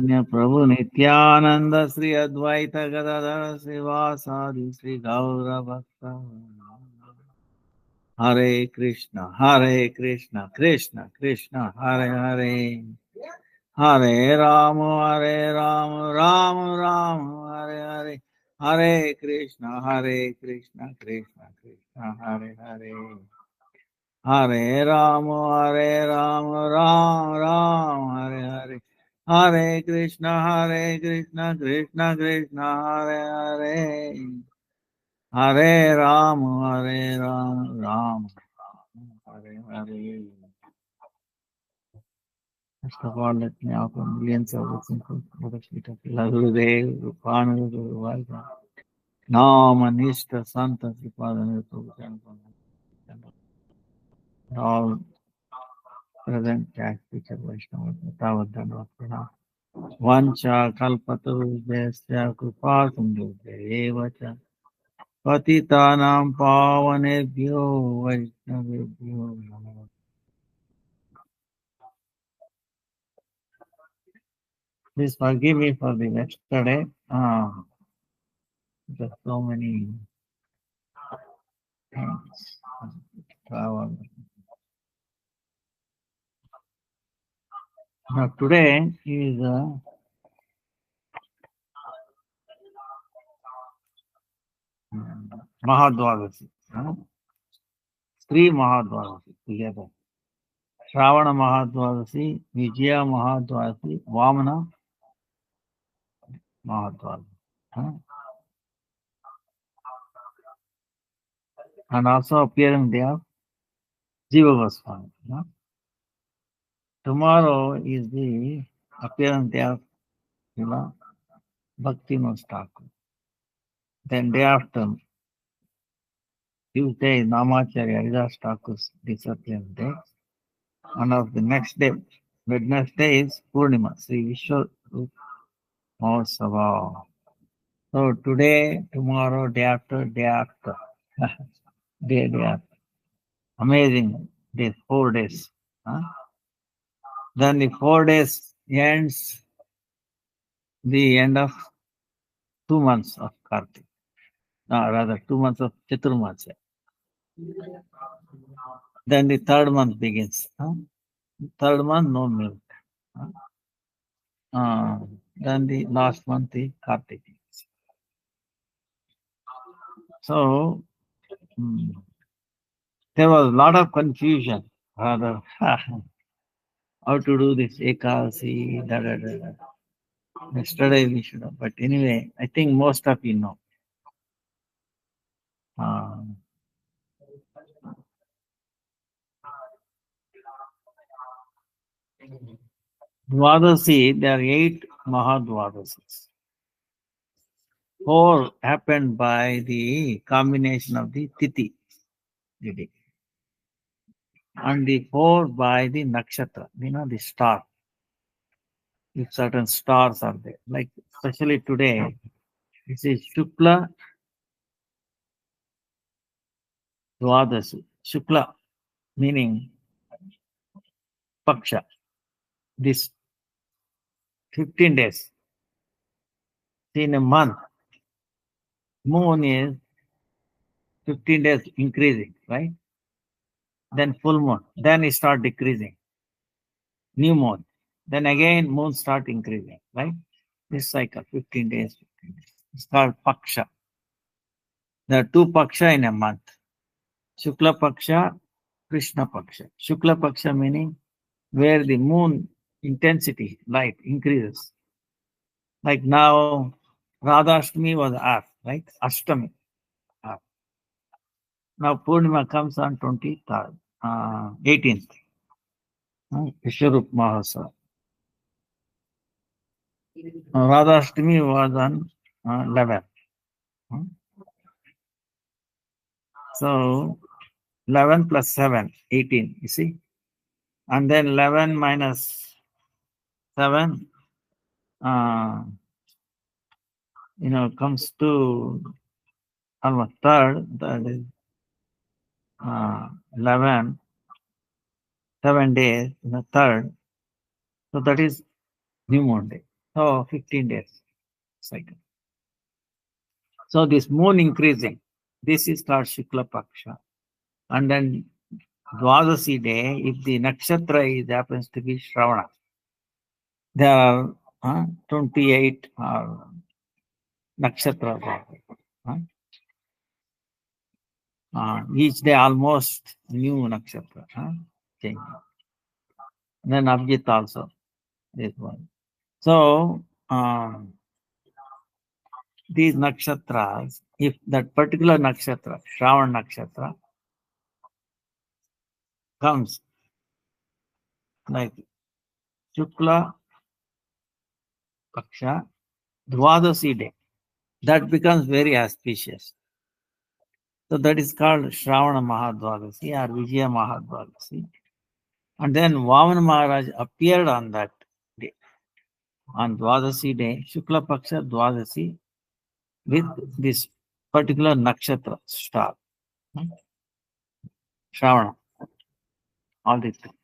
Prabhu Nityananda Sri Advaita Gadadhara Srivasadi Sri Gaura Bhakta Hare Krishna Krishna Krishna Hare Hare Hare Rama Rama Hare Hare Hare Krishna Krishna Krishna Hare Hare Hare Rama Hare Hare Hare Krishna Krishna Hare Hare Hare Rama Hare Hare. First of all, let me offer millions of blessings for the feet of Gurudev, Rupananda, Guru Nama Nishta Santa Sipadana Prabhupada, all present cash teacher Vaishnava, Tavadana Prana. Vancha Kalpatu Desya Kripa Sindhu Devacha Patitanam Pavanebhyo Vaishnavebhyo Namo. Please forgive me for the yesterday. There's so many things. Travel. Now today is Mahadvadasi. Three Mahadvadasi together. Shravana Mahadvadasi, Vijaya Mahadvadasi, Vamana Mahadvadasi. And also appearing there, Jiva Goswami. Tomorrow is the appearance day of Bhakti Thakur. Then day after, Tuesday is Namacharya Haridas Thakur's disappearance day. And of the next day, Wednesday is Purnima, Sri Vishwarup Mahosava. So today, tomorrow, day after, day after. day after. Amazing days, 4 days. Then the 4 days ends the end of 2 months of Kartik. Rather 2 months of Chaturmasya. Then the third month begins. Third month, no milk. Then the last month is Kartik. So there was a lot of confusion. Rather, how to do this Ekadasi, Yesterday we should have. But anyway, I think most of you know. Dwadasi, there are 8 Mahadwadasis. 4 happened by the combination of the Tithi. And the 4 by the Nakshatra, the star. If certain stars are there. Like especially today, this is Shukla Dwadasi. Shukla meaning Paksha. This 15 days. In a month, moon is 15 days increasing, right? Then full moon. Then it start decreasing. New moon. Then again moon start increasing, right? This cycle, 15 days. It's called Paksha. There are 2 Paksha in a month. Shukla Paksha, Krishna Paksha. Shukla Paksha meaning where the moon intensity, light increases. Like now, Radhashtami was Earth, right? Ashtami. Earth. Now Purnima comes on 23rd, 18th. Vishwarup Mahasava. Radhashtami was on 11th. So 11 plus 7, 18, you see? And then 11 minus 7, comes to almost third, that is 11, 7 days in the third. So that is new moon day. So 15 days cycle. So this moon increasing, this is called Shukla Paksha. And then Dwadasi day, if the nakshatra is happens to be Shravana, there are 28 nakshatras. Each day almost new nakshatra. Change. And then Abhijit also, this one. So these nakshatras, if that particular nakshatra, Shravan nakshatra, comes like Shukla Paksha, Dwadasi day, that becomes very auspicious. So that is called Shravana Mahadwadasi or Vijaya Mahadwadasi. And then Vamana Maharaj appeared on that day, on Dwadasi day, Shukla Paksha Dwadasi, with this particular nakshatra star, Shravana, all these things.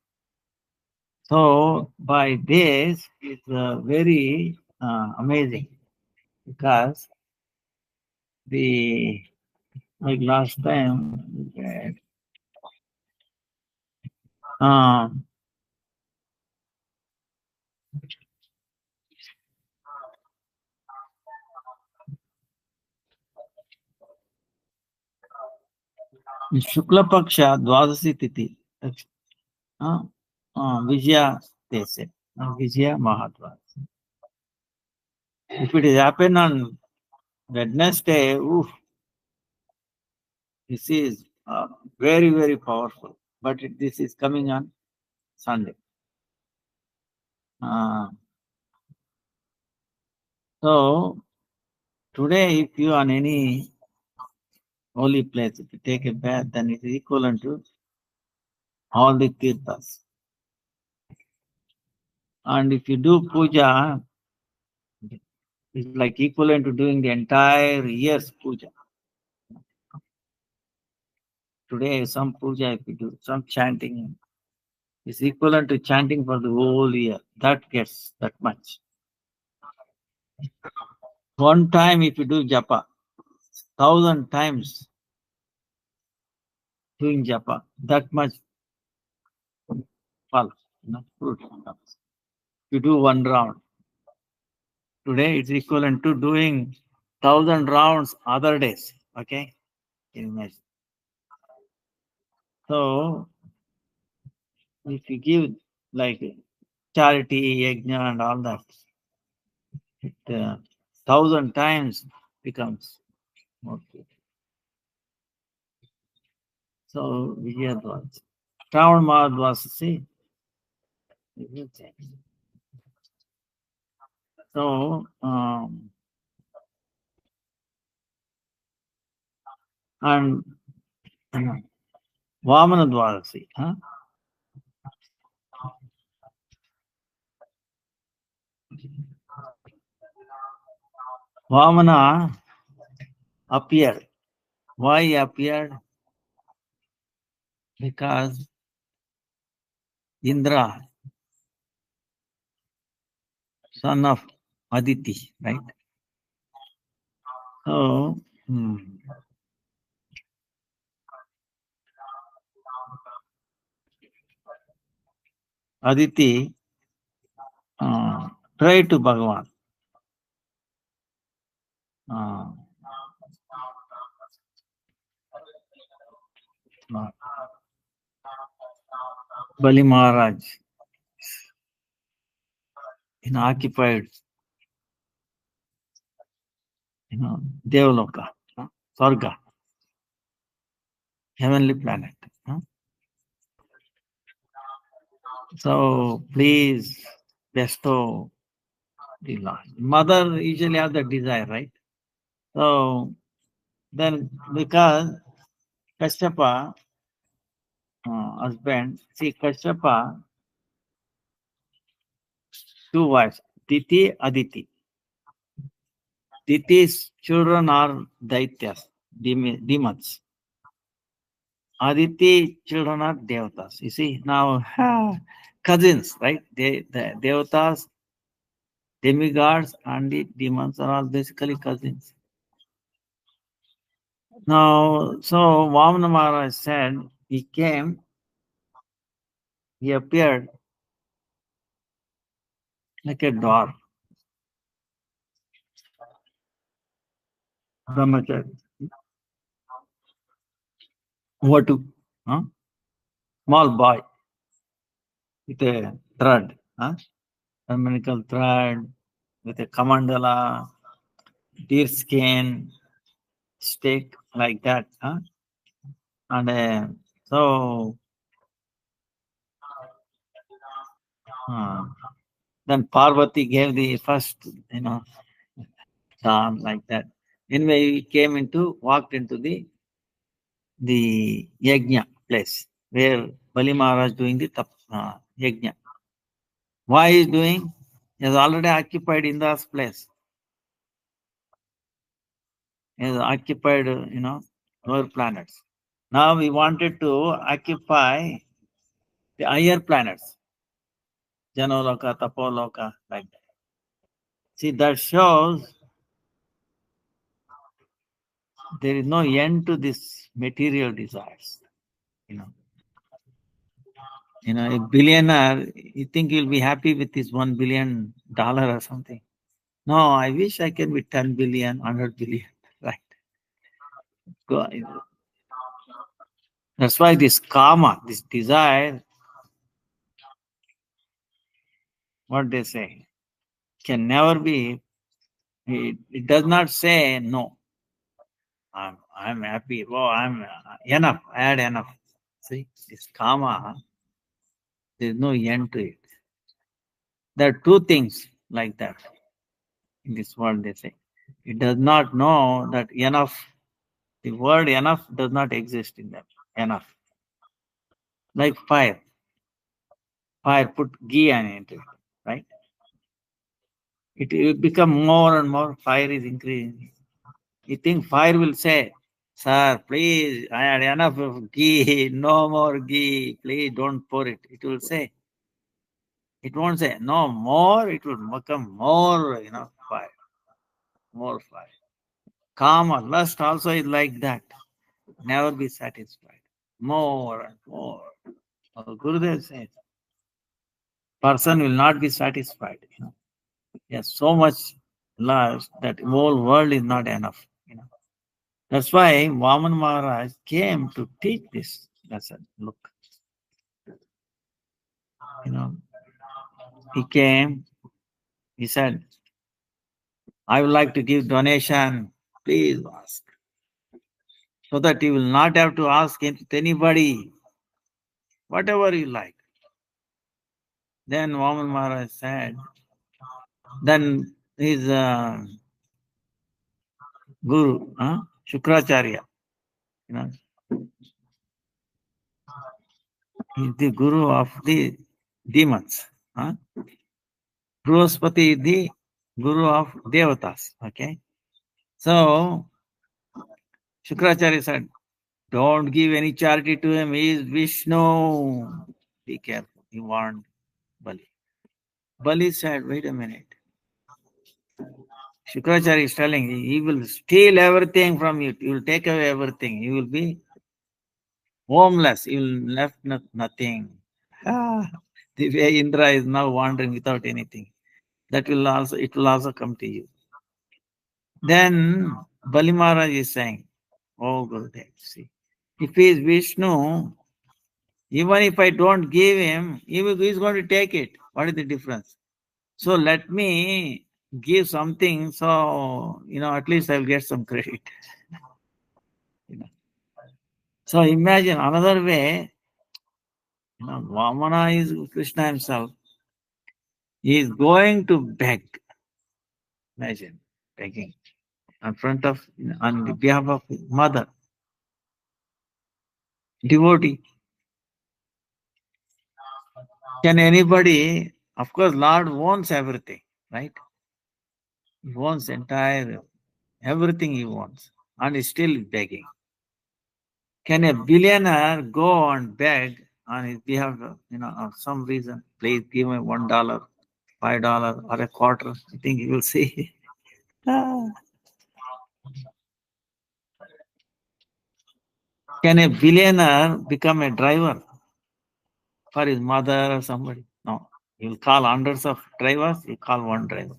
So by this, it's very amazing because the like last time Shukla Paksha Dwadasi Titi, Vijaya, they say, Vijaya Mahadwadasi. If it is happen on Wednesday, oof, this is very, very powerful. But this is coming on Sunday. So today, if you are on any holy place, if you take a bath, then it is equivalent to all the tirthas. And if you do puja, it's like equivalent to doing the entire year's puja. Today, some puja, if you do some chanting, is equivalent to chanting for the whole year. That gets that much. One time, if you do japa, 1,000 times doing japa, that much fall, fruit comes. You do one round. Today, it's equivalent to doing 1,000 rounds other days. Okay? Can you imagine? So, if you give like charity, yajna, and all that, it 1,000 times becomes more good. So, Vijayadvasa. Shravan Mahadvasa, see? So, and Vamana Dwadasi. Vamana appeared. Why appeared? Because Indra, son of Aditi, right? So, Aditi prayed to Bhagavan. Bali Maharaj occupied, Devaloka, Sarga, heavenly planet. So please bestow the Lord. Mother usually have the desire, right? So then because Kashyapa, husband, see Kashyapa, two wives, Diti, Aditi. Diti's children are Daityas, demons. Aditi children are Devatas. You see, now cousins, right? The Devatas, Demigods and the demons are all basically cousins. Now, so Vamana Maharaj said, he came, he appeared like a dwarf, brahmachari. What to? Huh? Small boy with a thread, huh? Umbilical thread with a kamandala, deer skin, stick like that, huh? And so uh, then Parvati gave the first, charm like that. Anyway, he came into, walked into the yajna place where Bali Maharaj doing the yajna. Why he is doing? He has already occupied Indra's place. He has occupied, lower planets. Now we wanted to occupy the higher planets, Janoloka, Tapoloka, like that. See, that shows there is no end to this material desires. You know, a billionaire, you think he'll be happy with his $1 billion or something? No, I wish I can be 10 billion, 100 billion, right? That's why this karma, this desire, what they say, can never be, it does not say no. I'm happy. Oh, I'm enough. I had enough. See, this karma, there's no end to it. There are two things like that in this world, they say. It does not know that enough, the word enough does not exist in them. Enough. Like fire. Fire, put ghee on it, right? It will become more and more, fire is increasing. You think fire will say, sir, please, I had enough of ghee, no more ghee, please don't pour it. It will say, it won't say, no more, it will become more, fire, more fire. Karma, lust also is like that. Never be satisfied. More and more. Gurudev says, person will not be satisfied. Yes, so much lust that whole world is not enough. That's why Vaman Maharaj came to teach this lesson. Look, he came, he said, I would like to give donation. Please ask. So that you will not have to ask anybody, whatever you like. Then Vaman Maharaj said, then his guru, Shukracharya, he's the guru of the demons. Bruhaspati is the guru of devatas. Okay. So Shukracharya said, don't give any charity to him. He is Vishnu. Be careful. He warned Bali. Bali said, wait a minute. Shukracharya is telling he will steal everything from you. He will take away everything. You will be homeless. You will left nothing. The way Indra is now wandering without anything. It will also come to you. Then Bali Maharaj is saying, oh Gurudev, see, if he is Vishnu, even if I don't give him, he is going to take it. What is the difference? So let me give something, so at least I'll get some credit. So imagine another way, Vamana is Krishna himself. He is going to beg. Imagine begging on the behalf of his mother, devotee. Can anybody, of course, Lord wants everything, right? He wants everything he wants, and is still begging. Can a billionaire go and beg on his behalf, of some reason, please give me $1, $5 or a quarter. I think you will see. Ah. Can a billionaire become a driver for his mother or somebody? No. He will call hundreds of drivers, he call one driver.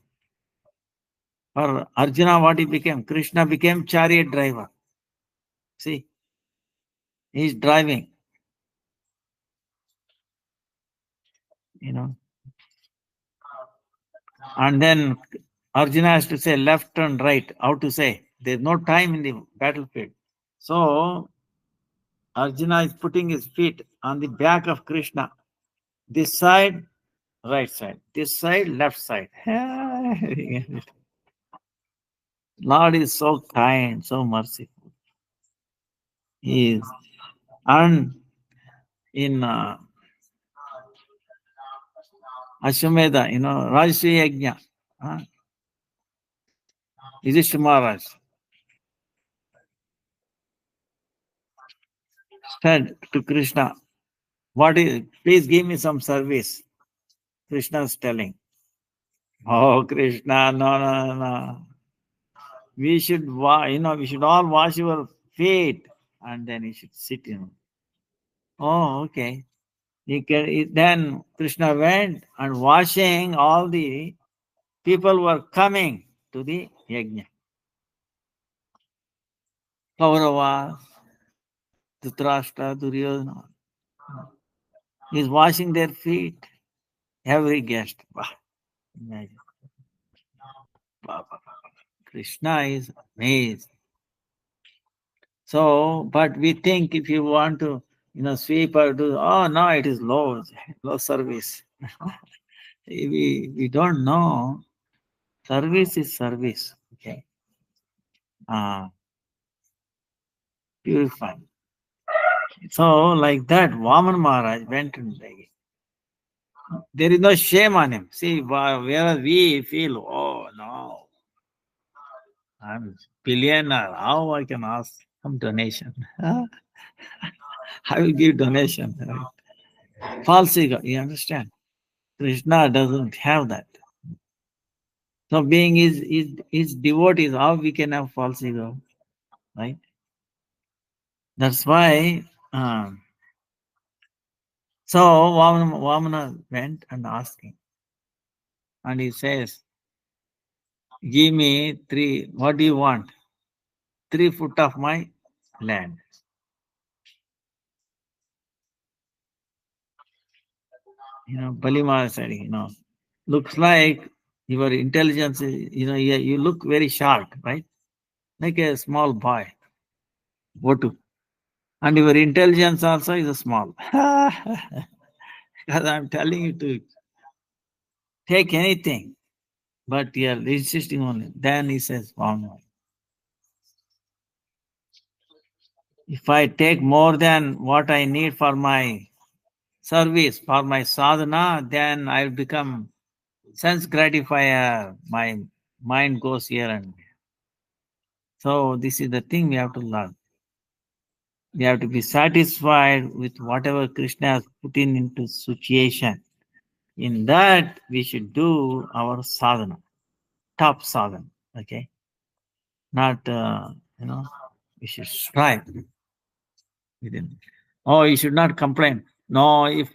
For Arjuna, what he became? Krishna became chariot driver. See, he's driving, you know. And then Arjuna has to say left and right. How to say? There's no time in the battlefield. So Arjuna is putting his feet on the back of Krishna. This side, right side. This side, left side. Lord is so kind, so merciful. He is. And in Ashwamedha, Rajashri Yajna, Yudhishthira Maharaj said to Krishna, please give me some service. Krishna is telling, oh Krishna, no. We should, we should all wash your feet and then you should sit, Oh, okay. Then Krishna went and washing all the people were coming to the yajna. Kauravas, Dhritarashtra, Duryodhana. He's washing their feet. Every guest. Imagine. Krishna is amazed. So, but we think if you want to, sweep or do, oh no, it is low service. we don't know. Service is service. Okay. Purifying. So, like that, Vaman Maharaj went and begged. There is no shame on him. See, whereas we feel, oh no, I'm billionaire. How I can ask some donation? I will give donation. False ego, you understand? Krishna doesn't have that. So being his devotees, how we can have false ego, right? That's why. So Vamana went and asked him, and he says, "Give me three. What do you want? 3 foot of my land." Balima said, looks like your intelligence is, you look very sharp, right? Like a small boy. What to? And your intelligence also is a small. Because I'm telling you to take anything, but you're insisting on it. Then he says, wrong. If I take more than what I need for my service, for my sadhana, then I'll become sense gratifier. My mind goes here and there. So this is the thing we have to learn. We have to be satisfied with whatever Krishna has put into situation. In that, we should do our sadhana, top sadhana. Okay, not we should strive within. Oh, you should not complain. No, if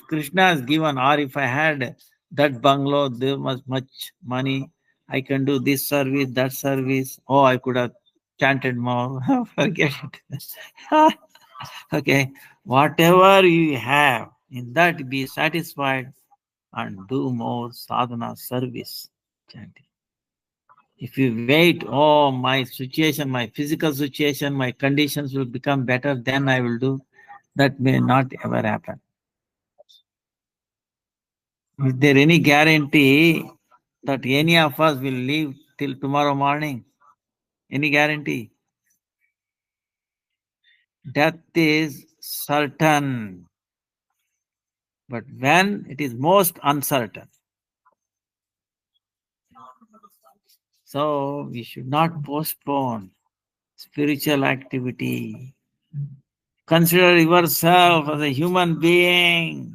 Krishna has given, or if I had that bungalow, there was much money, I can do this service, that service. Oh, I could have chanted more. Forget it. Okay, whatever you have, in that be satisfied and do more sadhana service. Chanting. If you wait, oh, my situation, my physical situation, my conditions will become better, then I will do. That may not ever happen. Is there any guarantee that any of us will live till tomorrow morning? Any guarantee? Death is certain, but when it is most uncertain. So we should not postpone spiritual activity. Consider yourself as a human being.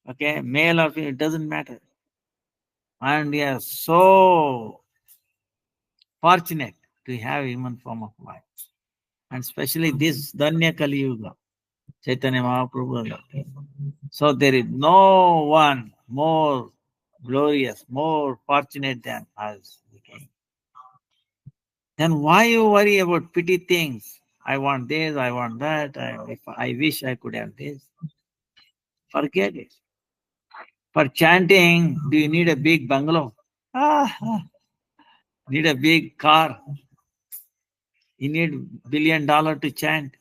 Okay, male or female, it doesn't matter. And we are so fortunate to have human form of life. And especially this Danya Kali Yuga, Chaitanya Mahaprabhu. So there is no one more glorious, more fortunate than us. Okay. Then why you worry about petty things? I want this, I want that. If I wish I could have this. Forget it. For chanting, do you need a big bungalow? Ah, need a big car. You need $1 billion to chant.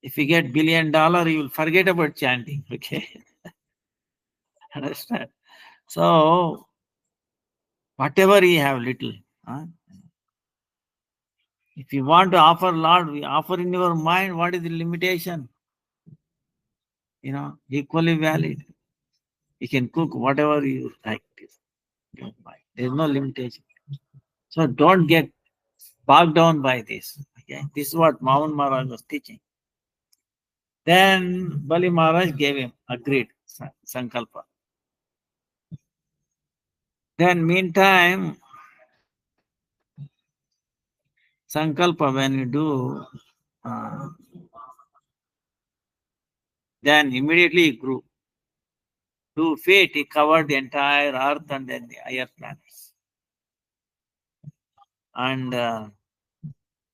If you get $1 billion, you will forget about chanting. Okay. Understand? So whatever you have little. Huh? If you want to offer Lord, we offer in your mind, what is the limitation? Equally valid. You can cook whatever you like. There's no limitation. So don't get bogged down by this. Okay, this is what Mahan Maharaj was teaching. Then Bali Maharaj gave him agreed sankalpa. Then meantime, sankalpa when you do, then immediately he grew. 2 feet, he covered the entire earth and then the higher planets. And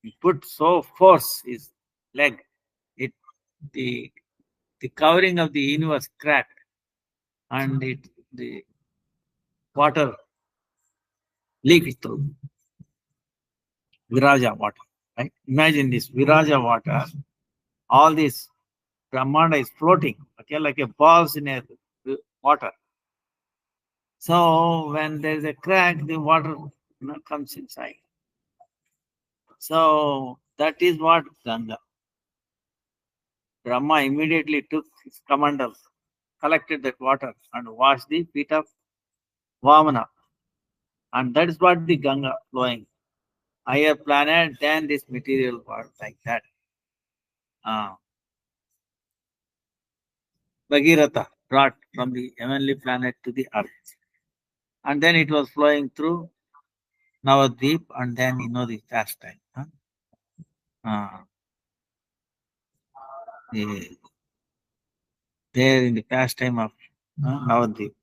he put so force his leg, the covering of the universe cracked, and the water leaked through. Viraja water. Right? Imagine this Viraja water, all this Brahmanda is floating, okay, like a balls in a water. So when there is a crack, the water comes inside. So that is what Ganga. Brahma immediately took his commandos, collected that water and washed the feet of Vamana. And that is what the Ganga flowing. Higher planet than this material world like that. Bhagirath brought from the heavenly planet to the earth. And then it was flowing through Navadvip and then the pastime. There in the pastime of Navadvip.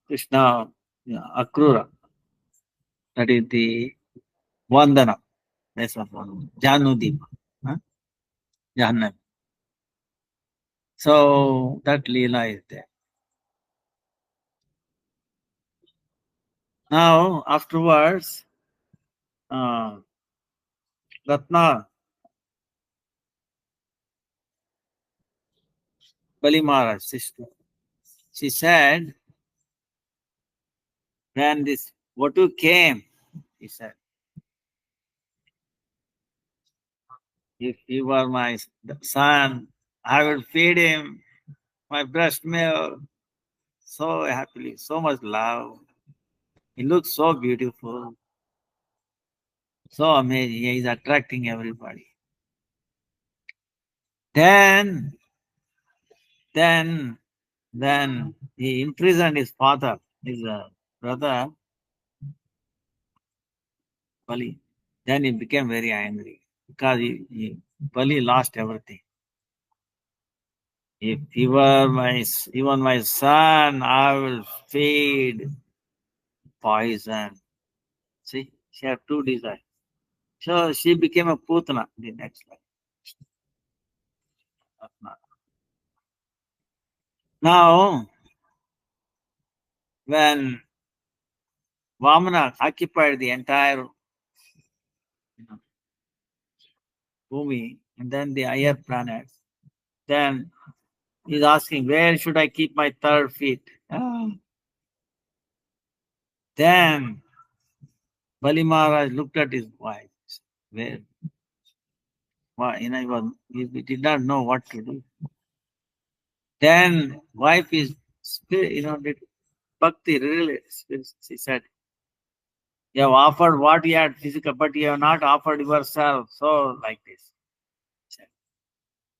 Krishna Akrura. That is the Vandana. That's what Janudip. Jahannam. So that Leela is there. Now, afterwards, Ratna Bali Maharaj, sister, she said, when this Vatu came, he said, if he were my son, I would feed him my breast milk so happily, so much love. He looks so beautiful, so amazing. He is attracting everybody. Then he imprisoned his father, his brother, Bali. Then he became very angry because Bali lost everything. If he were even my son, I will feed poison. See, she had two desires. So she became a Putana the next life. Now, when Vamana occupied the entire Bhumi and then the higher planets, then he's asking, where should I keep my third feet? Then Bali Maharaj looked at his wife. Where? He did not know what to do. Then wife is, did bhakti really, she said, you have offered what you had physical, but you have not offered yourself. So like this.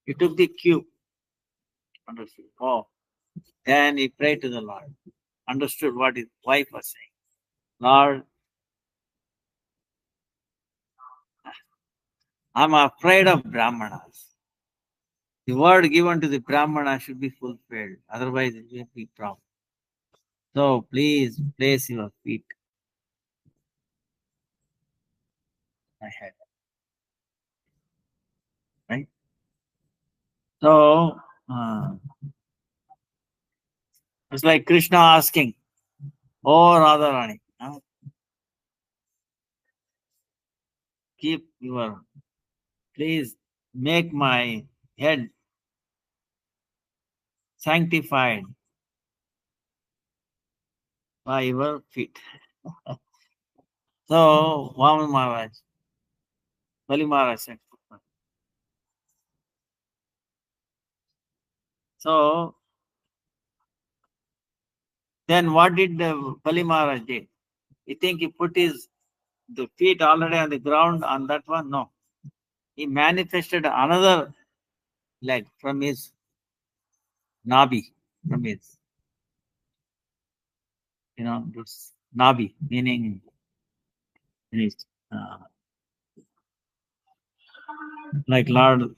He took the cube Understood. Oh, then he prayed to the Lord. Understood what his wife was saying. Lord, I'm afraid of Brahmanas. The word given to the Brahmana should be fulfilled. Otherwise, it will be problem. So please place your feet ahead. Right? So it's like Krishna asking, oh Radharani, keep your, please make my head sanctified by your feet. So Vaman Maharaj, Bali Maharaj said. So then what did the Bali Maharaj did? You think he put his the feet already on the ground on that one? No. He manifested another leg from his nabi, from his, this nabi, meaning his, like Lord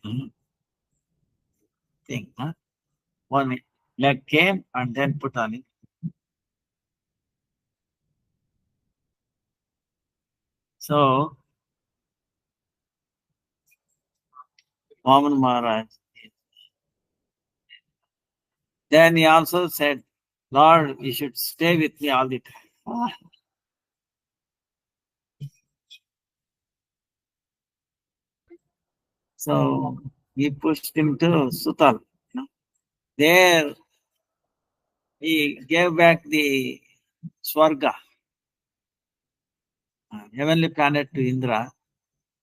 thing. Huh? One leg came and then put on it. So Vaman Maharaj, then he also said, Lord, you should stay with me all the time. So he pushed him to Sutal. There he gave back the Swarga, heavenly planet, to Indra,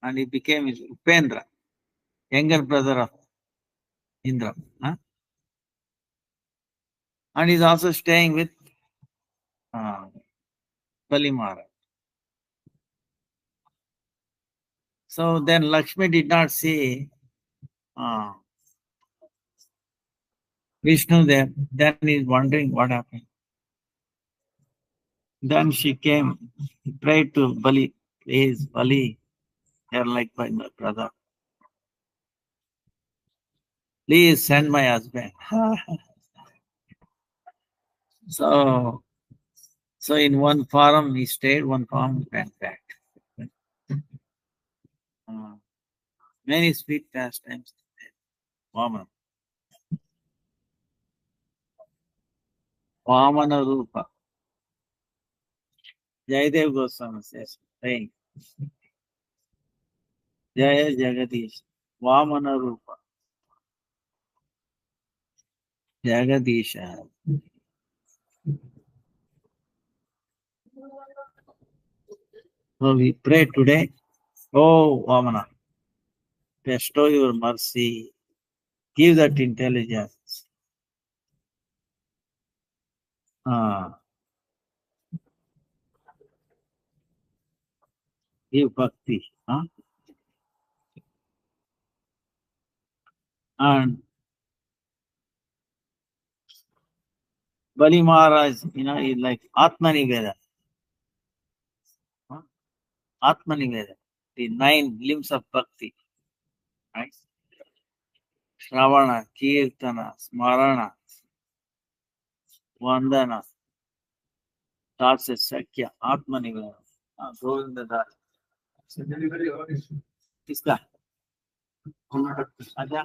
and he became his Upendra, younger brother of Indra. And he's also staying with Bali Maharaj. So then Lakshmi did not see Vishnu there. Then he's wondering what happened. Then she came, prayed to Bali, please, Bali, you're like my brother. Please send my husband. So in one forum he stayed, one forum went back. Many sweet pastimes. Vamana. Vamana Rupa. Jayadev Goswami says, saying, Jaya Jagadish, Vamana Rupa, Jagadisha. So we pray today, oh Vamana, bestow your mercy, give that intelligence, give bhakti. And Bali Maharaj, is like Atmaniveda. Atmaniveda, the 9 limbs of bhakti, right? Shravana, Kirtana, Smarana, Vandana, that's a Sakya, Atmaniveda. Govinda Das. किसका? अच्छा,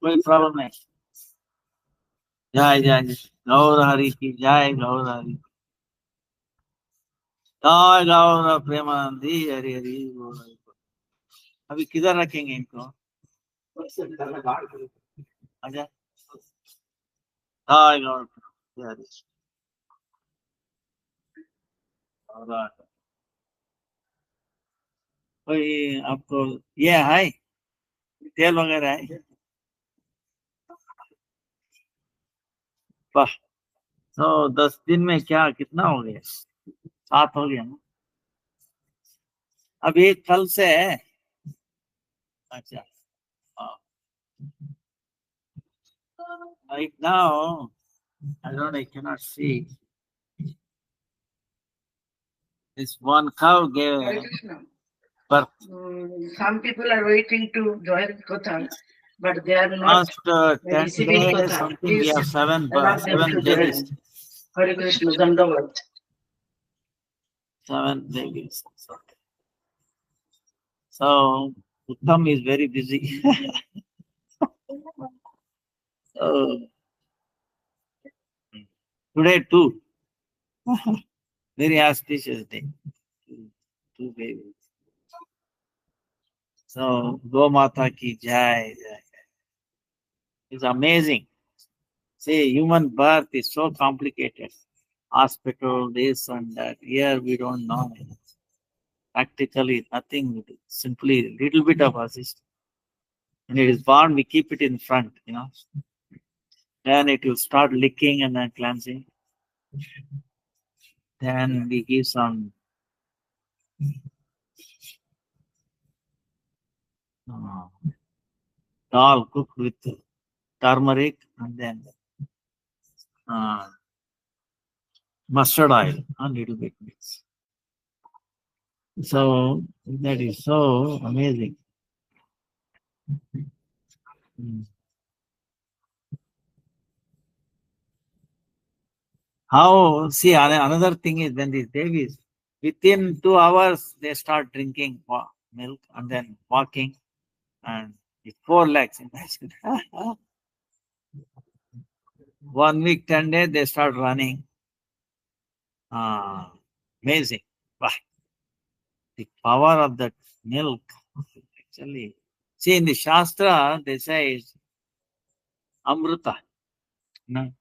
कोई problem नहीं. जय जय गौर हरि की जय, गौर हरि जय, गौर प्रेमानंदी हरि हरि गौर हरि. अभी किधर रखेंगे इनको? अच्छा, जय गौर हरि. कोई आपको ये है तेल वगैरह है? वाह. तो 10 दिन में क्या कितना हो गया? 7 हो गया ना. अभी कल से है. अच्छा. हाँ. Right now, I don't know, I cannot see. This one cow gave Hare Krishna. birth. Some people are waiting to join Kotha, but they are not Last 10 receiving days, Kotha. something we Please have seven allow them to babies. join. Hare Krishna, Dandavat. 7 babies. So Uttam is very busy. So today too, very auspicious day. Two babies. So Gomata ki jai. It's amazing. See, human birth is so complicated. Hospital, this and that. Here we don't know. Practically nothing. Simply little bit of assist. When it is born, we keep it in front. Then it will start licking and then cleansing. Then we give some dal cooked with turmeric and then mustard oil a little bit mix. So that is so amazing. Mm. How, see, another thing is when these babies, within 2 hours, they start drinking milk and then walking and with 4 legs. Imagine. 1 week, 10 days, they start running. Amazing. Wow. The power of that milk, actually. See, in the Shastra, they say it's Amrita, no?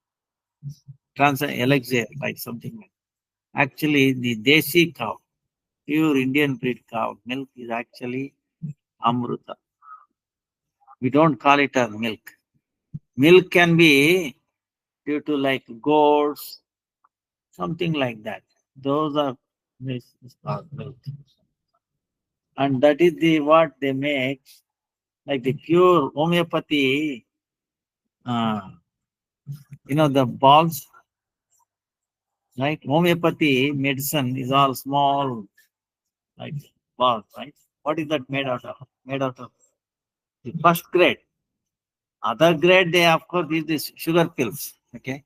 Elixir, like something like. Actually, the Desi cow, pure Indian breed cow, milk is actually Amrita. We don't call it as milk. Milk can be due to like goats, something like that. Those are this is called milk. And that is the what they make, like the pure homeopathy, uh, the balls, right? Homeopathy medicine is all small, like balls, right? What is that made out of? Made out of the first grade. Other grade, they of course use this sugar pills, okay?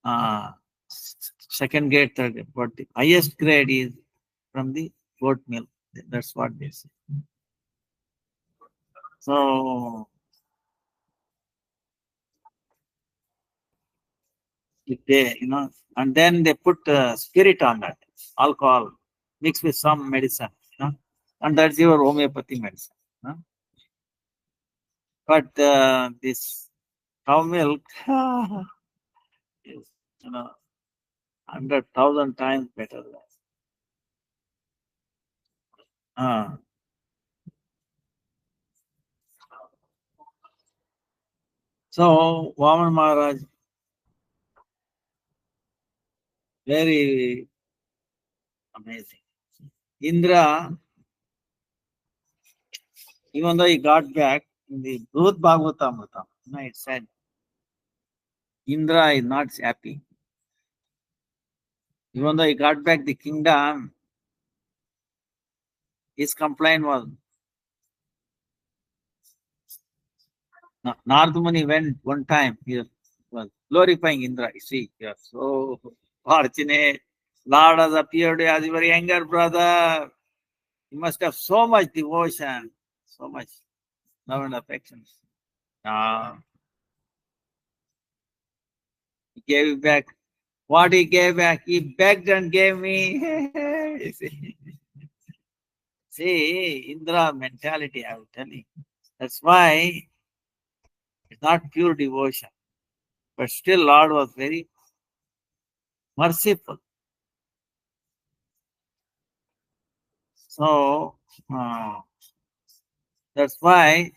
Uh, Second grade, third grade, but the highest grade is from the goat milk. That's what they say. So if they, and then they put spirit on that, alcohol mixed with some medicine, and that's your homeopathy medicine. But this cow milk is, 100,000 times better. Uh, so Vaman Maharaj, very amazing. Indra, even though he got back in the Brut Bhagavatamrita, it said Indra is not happy. Even though he got back the kingdom, his complaint was Narada Muni went one time, he was glorifying Indra. You see, you are so fortunate. Lord has appeared as your younger brother. You must have so much devotion, so much love and affection. He gave it back. What he gave back, he begged and gave me. See, Indra mentality, I will tell you. That's why it's not pure devotion. But still, Lord was very merciful. So, that's why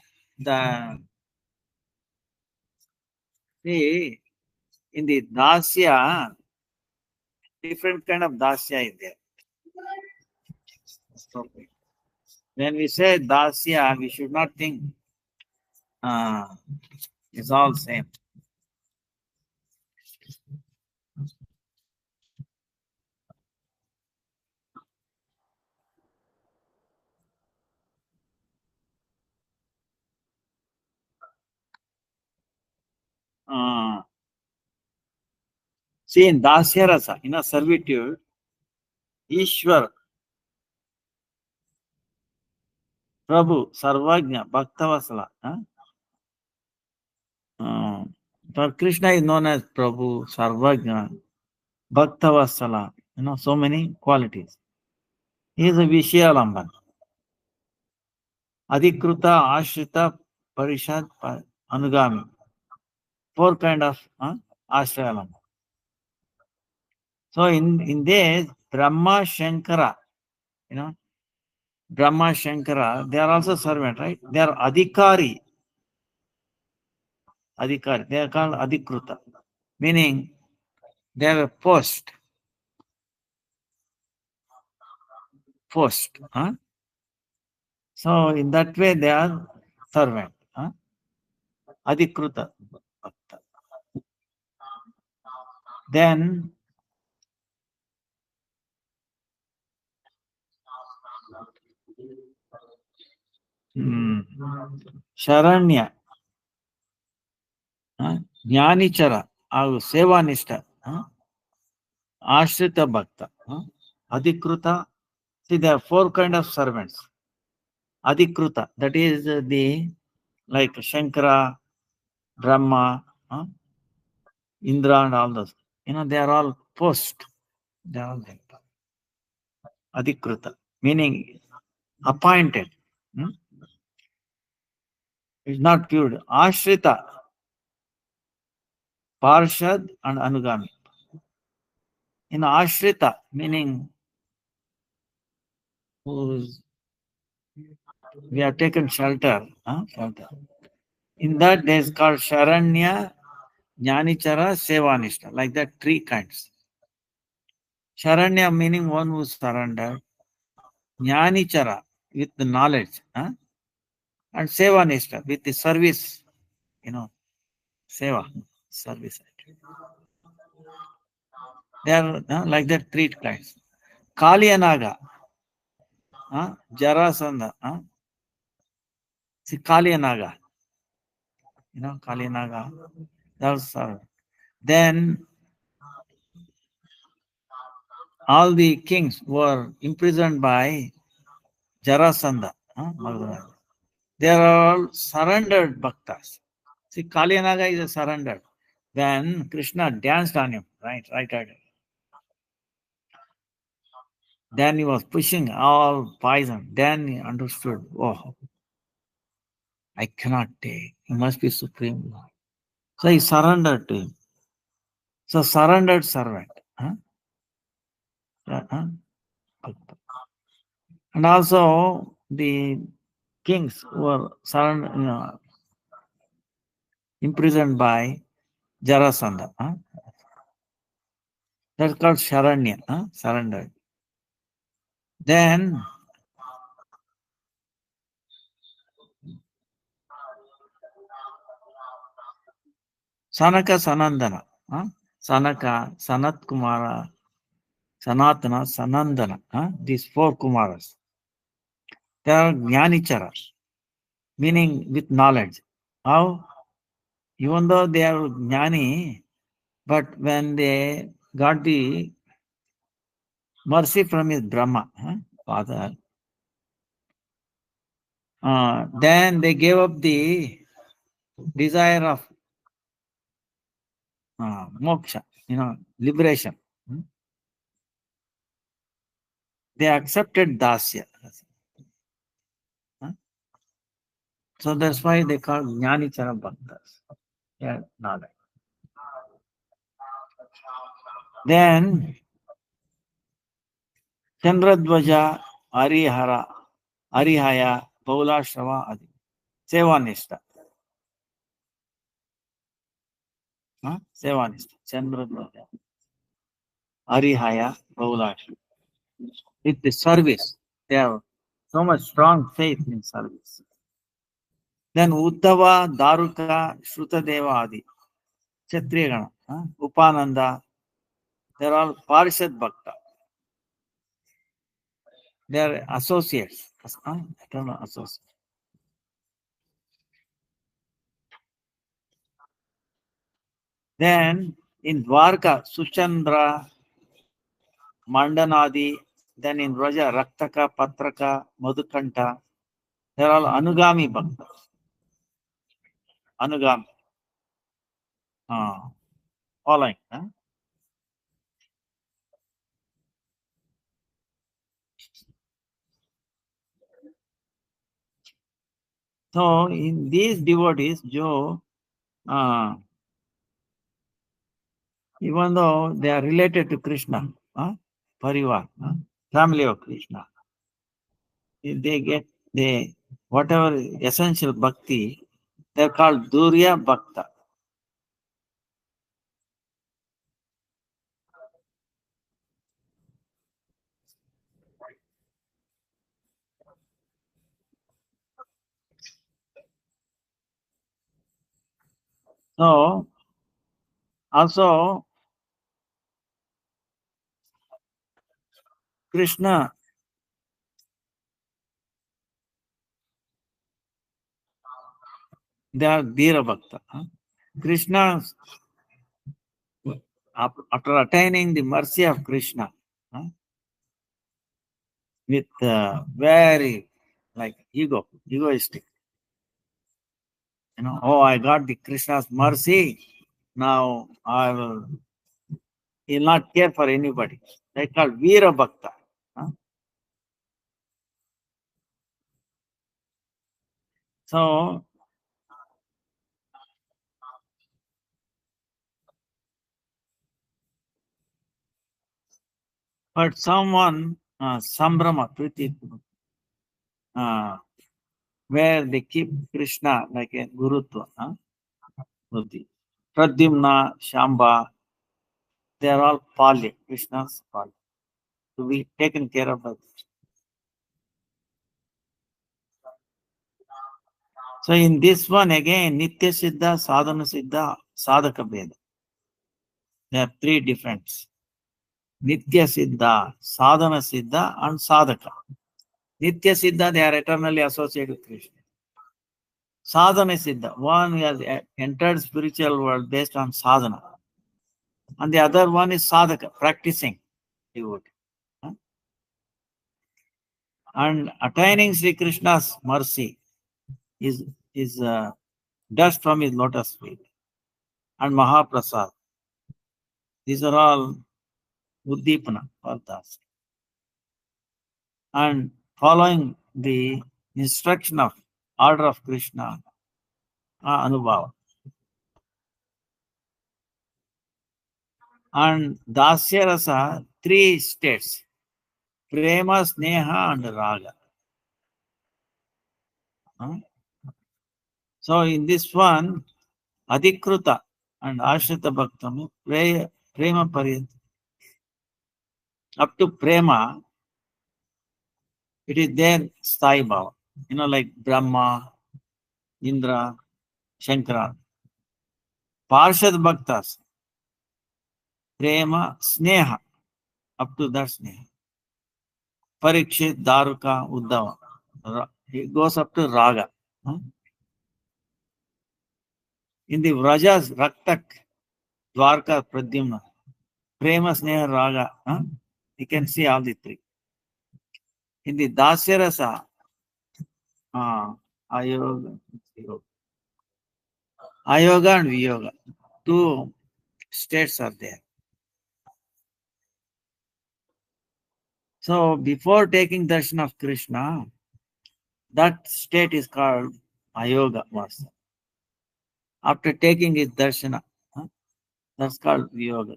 see, in the Dasya, different kind of Dasya is there. Okay. When we say Dasya, we should not think it's all same. See, in Dasya Rasa, servitude, Ishwar, Prabhu, Sarvajna, Bhaktavasala. But Krishna is known as Prabhu, Sarvajna, Bhaktavasala. So many qualities. He is a Vishayalamban. Adhikruta, Ashrita, Parishad, Anugami. 4 kind of Ashrayalamban. So in this, Brahma, Shankara, Brahma, Shankara, they are also servant, right? They are Adhikari. Adhikari. They are called Adhikruta. Meaning, they have a post. So in that way, they are servant. Adhikruta. Then, Sharanya, Jnanichara, Sevanishta, Ashrita Bhakta, Adhikruta. See, there are 4 kind of servants. Adhikruta, that is like Shankara, Brahma, Indra and all those. They are all post. They are all Adhikruta, meaning appointed. It's not pure. Ashrita, Parshad and Anugami. Ashrita, meaning we have taken shelter. In that, there is called Sharanya, Jnanichara, Sevanishta, like that 3 kinds. Sharanya meaning one who surrendered, Jnanichara with the knowledge, and Sevanishta with the service, Seva, service. They are like that 3 kinds. Kalyanaga, Jarasandha, see Kalyanaga, Kalyanaga, that's servant. Then all the kings were imprisoned by Jarasandha. They are all surrendered bhaktas. See, Kalyanaga is a surrendered. Then Krishna danced on him, right. Then he was pushing all poison. Then he understood, oh, I cannot take. He must be Supreme Lord. So he surrendered to him. So surrendered servant. And also the kings were surrendered, imprisoned by Jarasandha. That's called Sharanya, surrendered. Then Sanaka Sanandana. Sanaka, Sanat Kumara, Sanatana, Sanandana. These 4 Kumaras. They are Jnanicharas, meaning with knowledge. How? Even though they are Jnani, but when they got the mercy from his Brahma, father, then they gave up the desire of moksha, liberation. They accepted dasya. So that's why they call Jnanichara Bhaktas. Yeah, knowledge. Then Chandradvaja, Arihaya, Paulashrava, Adi. Sevanishta. Sevanishta. Chandradvaja, Arihaya, Paulashrava. It's the service. They have so much strong faith in service. Then Uddhava, Daruka, Shrutadeva, Adi. Kshatriyagana, Upananda, they're all Parishad Bhakta. They are associates. Eternal associates. Then in Dwarka, Suchandra, Mandanadi, then in Raja, Raktaka, Patraka, Madhukanta, they're all Anugami Bhaktas. Anugami. Following. So in these devotees, even though they are related to Krishna, Parivar, family of Krishna, they get whatever essential bhakti, they're called Durya Bhakta. So also Krishna, they are Dhira Bhakta. Krishna, after attaining the mercy of Krishna, with very egoistic, oh, I got the Krishna's mercy, now he'll not care for anybody. They call Veera Bhakta. So, but someone, Sambrama, Priti, where they keep Krishna like a Gurutva, Buddhi. Pradyumna, Shamba, they are all Palya, Krishna's Palya, to be taken care of by Krishna. So in this one again, Nitya Siddha, Sadhana Siddha, Sadhaka Veda. There are three difference. Nitya Siddha, Sadhana Siddha, and Sadhaka. Nitya Siddha, they are eternally associated with Krishna. Sadhana Siddha, one who has entered spiritual world based on sadhana. And the other one is Sadhaka, practicing devotee. And attaining Sri Krishna's mercy is dust from his lotus feet. And Mahaprasad. These are all Uddipana for das. And following the instruction of order of Krishna, Anubhava. And Dasya Rasa, three states: Prema, Sneha, and Raga. So in this one, Adhikruta and Ashrita Bhaktam, Prema Pariyant. Up to Prema, it is their Sthai Bhava. Like Brahma, Indra, Shankara. Parshad Bhaktas, Prema, Sneha, up to that Sneha. Parikshit, Daruka, Uddhava. It goes up to Raga. In the Vrajas, Raktak, Dwarka, Pradyumna, Prema, Sneha, Raga, you can see all the three. In the Dasyarasa, Ayoga and Viyoga, two states are there. So before taking darshan of Krishna, that state is called Ayoga Vasa. After taking his darshana, that's called Viyoga.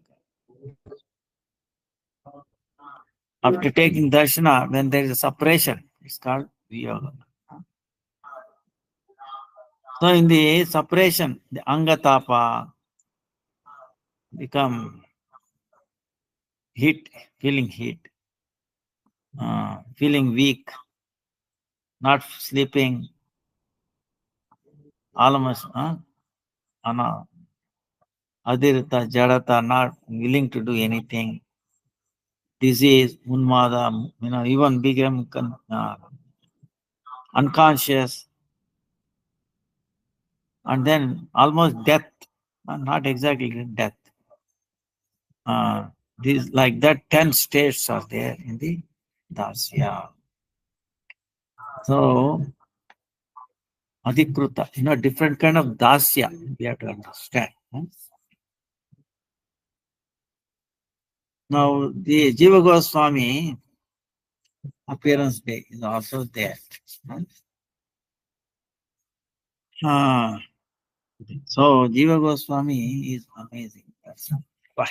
After taking darshana, when there is a separation, it's called Viyoga. So in the separation, the Angatapa become heat, feeling weak, not sleeping, almost Adirita, Jadata, not willing to do anything, disease, Unmada, even become unconscious, and then almost death Not exactly death. These like that 10 states are there in the Dasya. So Adhikruta, different kind of Dasya we have to understand. Now the Jiva Goswami appearance day is also there. So Jiva Goswami is amazing person. Wow.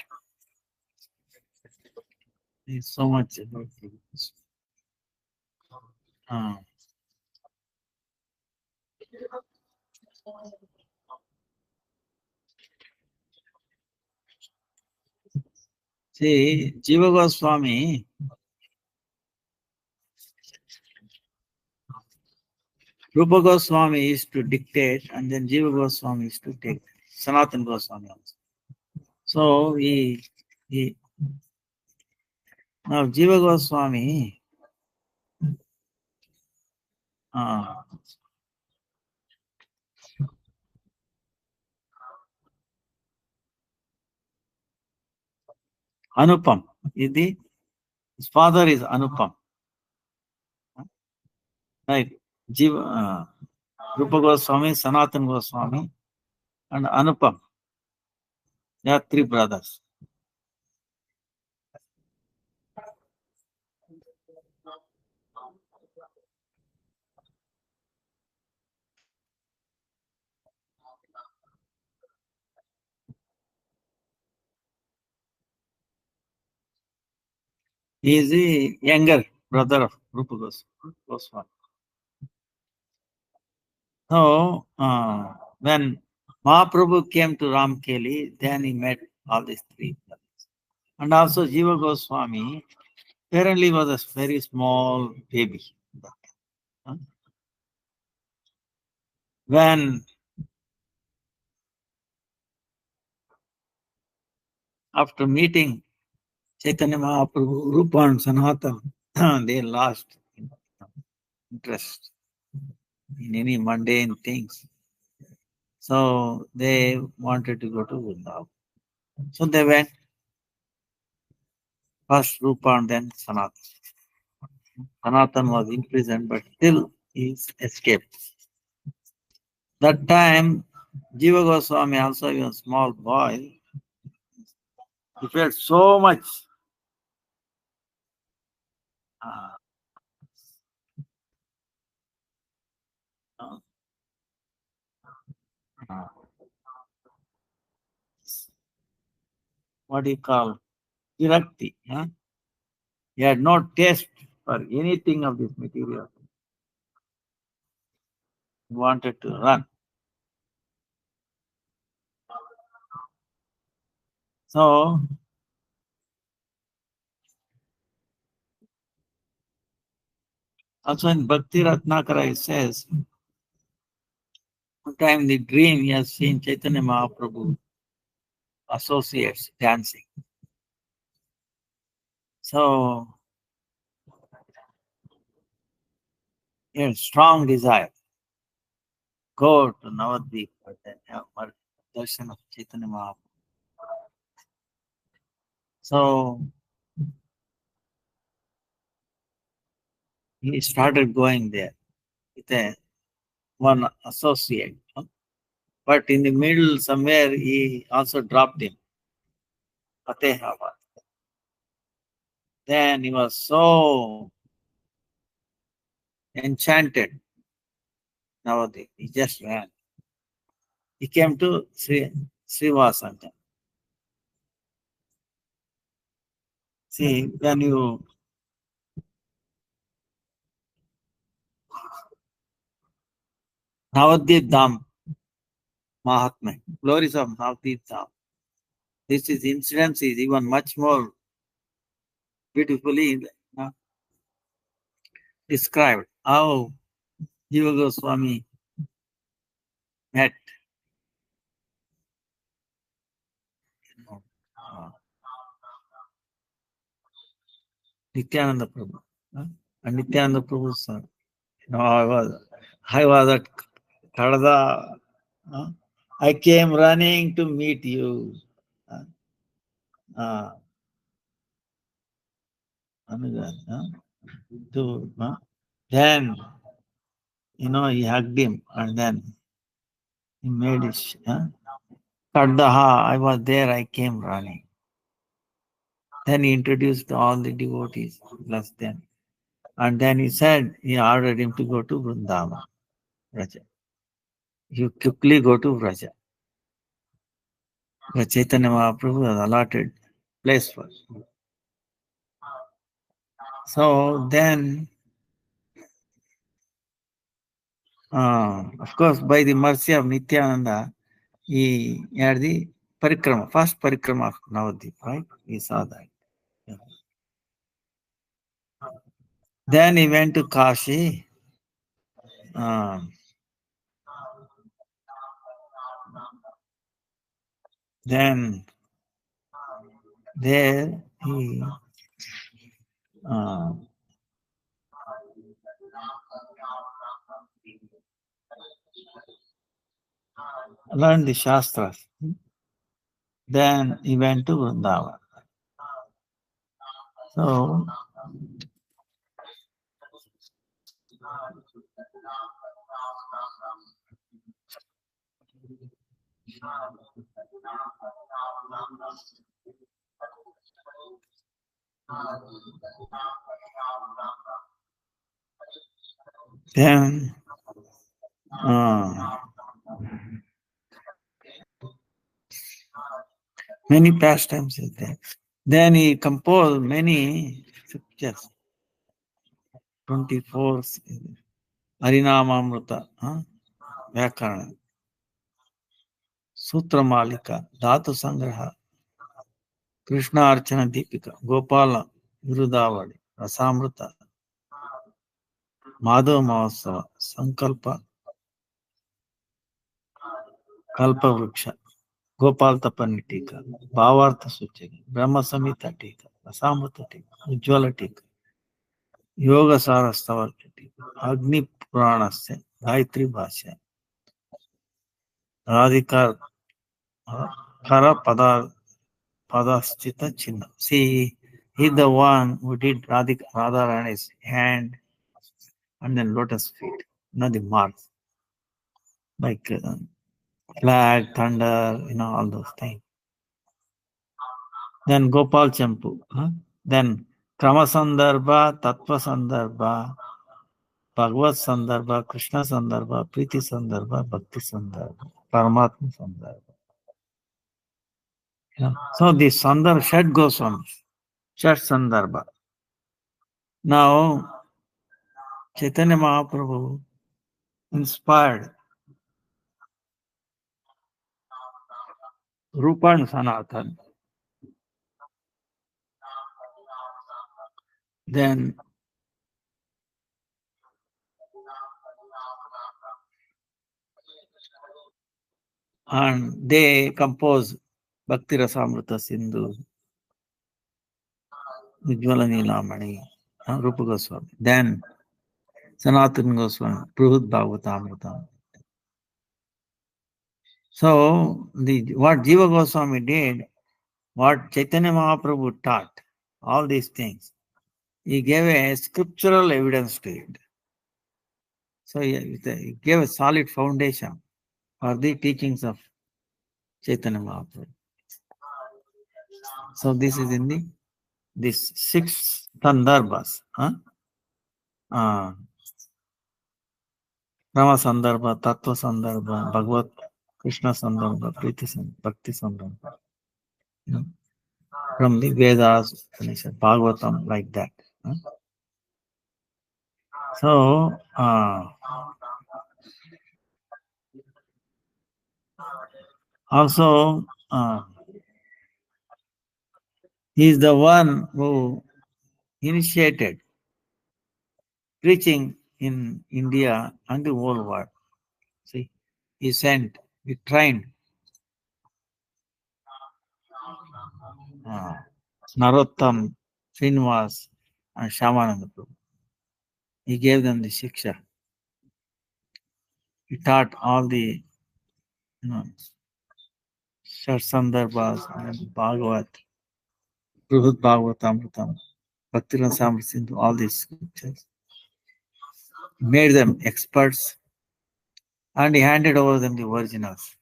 There's so much about this. See, Jiva Goswami, Rupa Goswami is to dictate, and then Jiva Goswami is to take Sanatan Goswami also. So now Jiva Goswami, Anupam, his father is Anupam. Right? Jiva, Rupa Goswami, Sanatan Goswami, and Anupam. They are three brothers. He is the younger brother of Rupa Goswami. So, when Mahaprabhu came to Ramkeli, then he met all these three brothers. And also Jiva Goswami apparently was a very small baby. When after meeting Chaitanya Mahaprabhu, Rupa and Sanatana, they lost interest in any mundane things. So they wanted to go to Vrindavan. So they went first Rupa and then Sanatana. Sanatana was imprisoned, but still he escaped. That time, Jiva Goswami, also a small boy, he felt so much what do you call virakti. He had no taste for anything of this material. He wanted to run. So also in Bhakti Ratnakara it says, one time in the dream he has seen Chaitanya Mahaprabhu associates dancing. So he had strong desire. Go to Navadvip and then have darshan of Chaitanya Mahaprabhu. So he started going there with one associate. But in the middle somewhere he also dropped him. Fatehabad. Then he was so enchanted. Navadvip. He just ran. He came to Srivasanta. See, when you Navadvip Dham Mahatma, glories of Navadvip Dham. This incident is even much more beautifully described. How Jiva Goswami met Nityananda Prabhu. And Nityananda Prabhu's son. I was at Kadada. I came running to meet you. Uh, then, he hugged him and then he made his Kaddaha. I was there, I came running. Then he introduced all the devotees, plus them. And then he said, he ordered him to go to Vrindavan, Vraja. You quickly go to Vraja. But Chaitanya Mahaprabhu has allotted place for you. So then, of course, by the mercy of Nityananda, he had the parikrama, first parikrama of Navadvip, right? We saw that. Yeah. Then he went to Kashi. Then there he learned the Shastras. Then he went to Vrindavan. So, then many pastimes is there. Then he composed many scriptures. 24 Harinamamrita, Vyakarana, Sutra Malika, Dhatu Sangraha, Krishna Archana Deepika, Gopala, Virudavadi, Rasamrita, Madhava Mahasava, Sankalpa, Kalpa Vriksha, Gopal Tapani Tika, Bhavartha Suchaka, Brahma Samhita Tika, Rasamrita Tika, Ujjvala Tika, Yoga Sarastavarta Tika, Agni Puranasya, Gayatri Bhashya, Radhikar Kara Padaschita Chinna. See, he's the one who did Radharani's hand and then lotus feet, not the marks, like flag, thunder, all those things. Then Gopal Champu. Then Krama Sandarbha, Tattva Sandarbha, Bhagavad Sandarbha, Krishna Sandarbha, Priti Sandarbha, Bhakti Sandarbha, Paramatma Sandarbha. So the Sandarbha, Shat Goswami, Shat Sandarbha. Now, Chaitanya Mahaprabhu inspired Rupa and Sanatan. Then and they composed Bhakti Rasamrita Sindhu, Ujjvala Nilamani, Rupa Goswami. Then Sanatana Goswami, Prahud Bhagavatamrita. So what Jiva Goswami did, what Chaitanya Mahaprabhu taught, all these things, he gave a scriptural evidence to it. So he gave a solid foundation for the teachings of Chaitanya Mahaprabhu. So this is in this 6 Sandarbhas. Rama Sandarbha, Tattva Sandarbha, Bhagavad Krishna Sandarbha, Priti Sandarbha, Bhakti Sandarbha. From the Vedas, Bhagavatam, like that. So, also, he is the one who initiated preaching in India and the whole world. See, he trained Narottam, Srinivas, and Shyamananda Prabhu. He gave them the Shiksha. He taught all the Shart Sandarbhas, and Bhagavat, Brihad Bhagavatamritam, Bhaktivinoda Samrata Sindhu, all these scriptures. Made them experts and he handed over them the originals.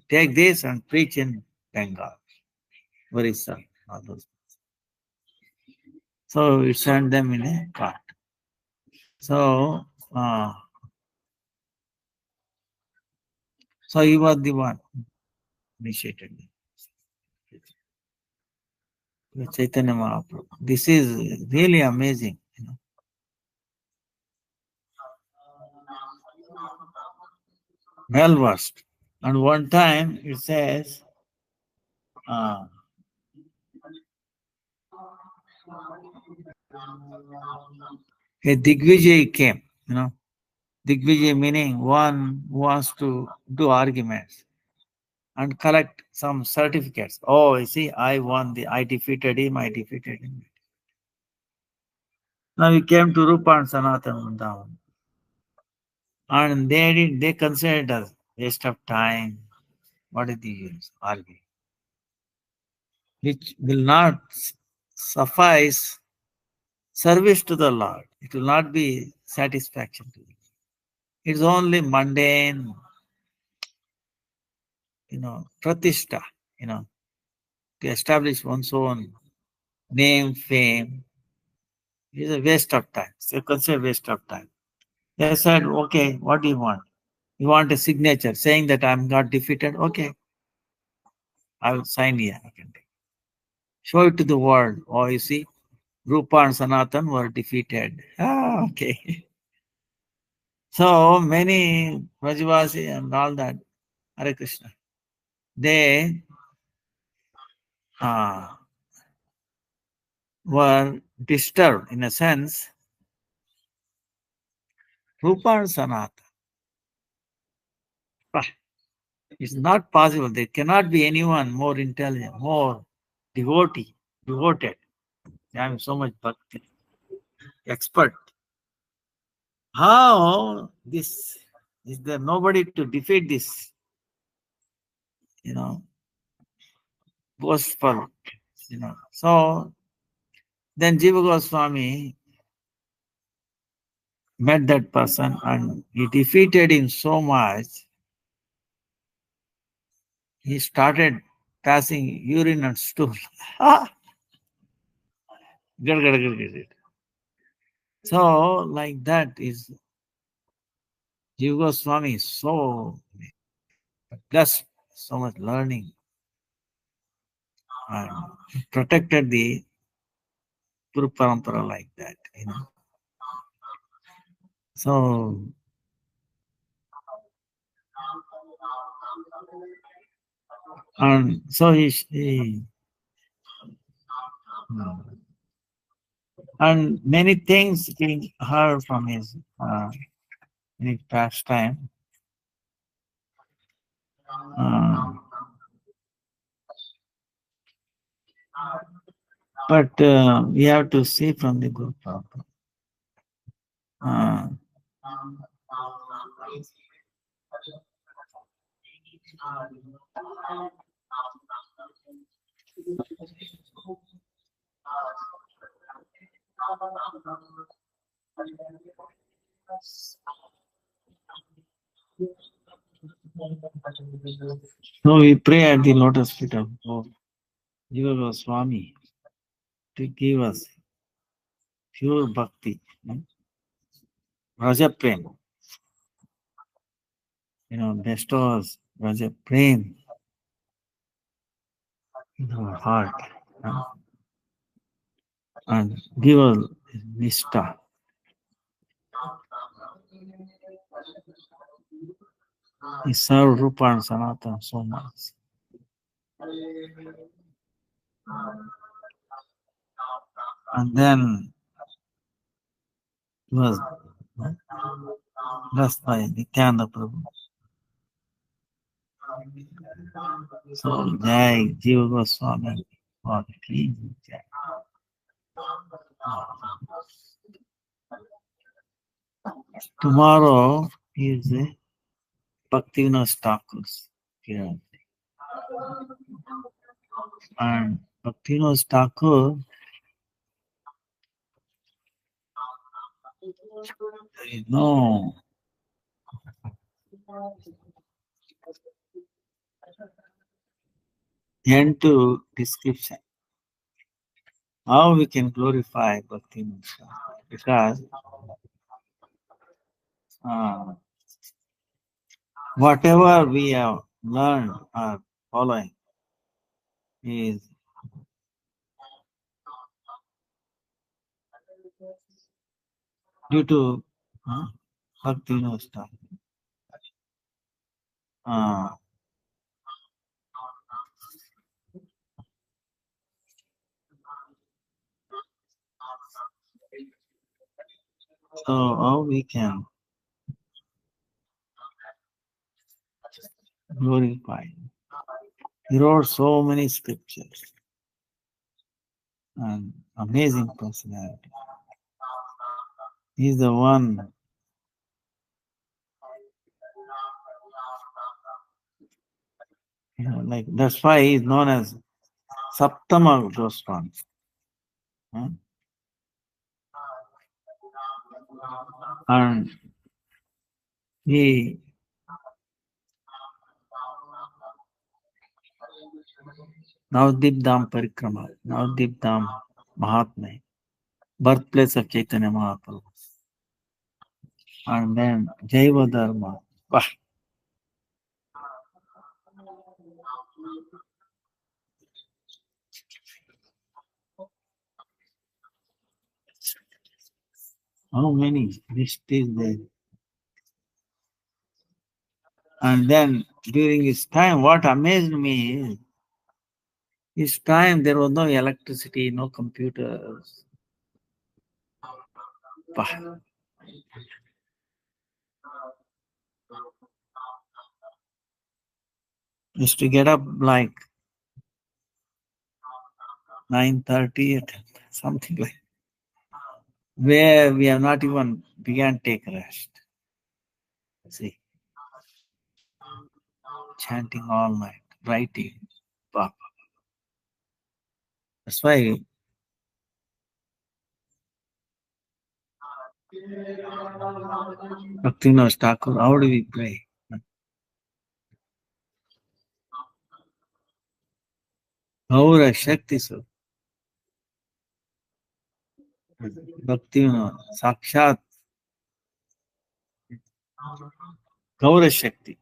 Take this and preach in Bengal, Orissa, all those. So he sent them in a cart. So, so he was the one initiated the Chaitanya Mahaprabhu. This is really amazing, you know. Well versed. And one time it says, a Digvijay came, you know. Digvijay meaning one who wants to do arguments and collect some certificates. Oh, you see, I defeated him, I defeated him. Now we came to Rupa and Sanatana Vrindavan. And they considered us waste of time. What is the use? Arguing. Which will not suffice service to the Lord. It will not be satisfaction to him. It's only mundane, pratishta, to establish one's own name, fame. It's a waste of time. It's a considered waste of time. They said, okay, what do you want? You want a signature saying that I'm not defeated? Okay, I will sign here. I can take. Show it to the world. Oh, you see, Rupa and Sanatan were defeated. Ah, okay. So many Vrajavasi and all that, Hare Krishna, they were disturbed in a sense. Rupa and Sanatan. It's not possible. There cannot be anyone more intelligent, more devoted. I am so much bhakti, expert. How this is there nobody to defeat this, boastful, So then Jiva Goswami met that person and he defeated him so much, he started passing urine and stool. So like that is Jiva Goswami is so blessed, so much learning and protected the Guru Parampara like that, So and so he and many things we heard from his in his past time. But we have to see from the Guru Prabhupada. So we pray at the lotus feet of Jiva Goswami to give us pure bhakti, Raja Prem, bestows Raja Prem in our heart, and give us Nishta. He served Rupa and Sanatana so much. And then he was blessed by Nityananda Prabhu. So, Jai Jiva Goswami for the clean Jai. Tomorrow is the Bhaktivinoda Thakur's Kirti. And Bhaktivinoda Thakur, no end to description. How we can glorify Bhaktivinoda Thakur? Because uh, whatever we have learned or following is due to Bhaktivinoda Thakur. Uh, so how we can glorify? He wrote so many scriptures and amazing personality. He's the one. Like that's why he's known as Saptama Goswami. Huh? And he Navadip Dham Parikrama, Navadip Dham Mahatma, birthplace of Chaitanya Mahaprabhu. And then Jaiva Dharma. Bah. How many list is there? And then during his time, what amazed me is his time there was no electricity, no computers. Bah. Used to get up like 9:30, something like where we have not even began take rest. See, chanting all night, writing. Bah. That's why Bhaktivinoda Thakur, how do we pray? Gaura Shakti so. Bhaktivinoda, Sakshat, Gaura Shakti,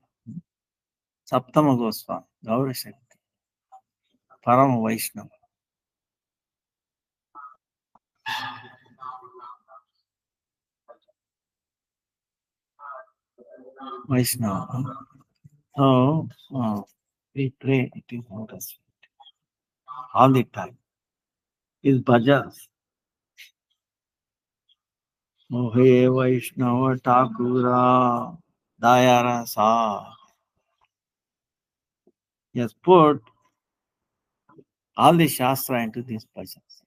Saptama Goswami, Gaura Shakti, Parama Vaishnava. Vaishnava. So, we pray, it is noticed all the time. Is bhajas. Oh, hey Vaishnava Thakura, Dayara Sa. He has put all the Shastra into these bhajas.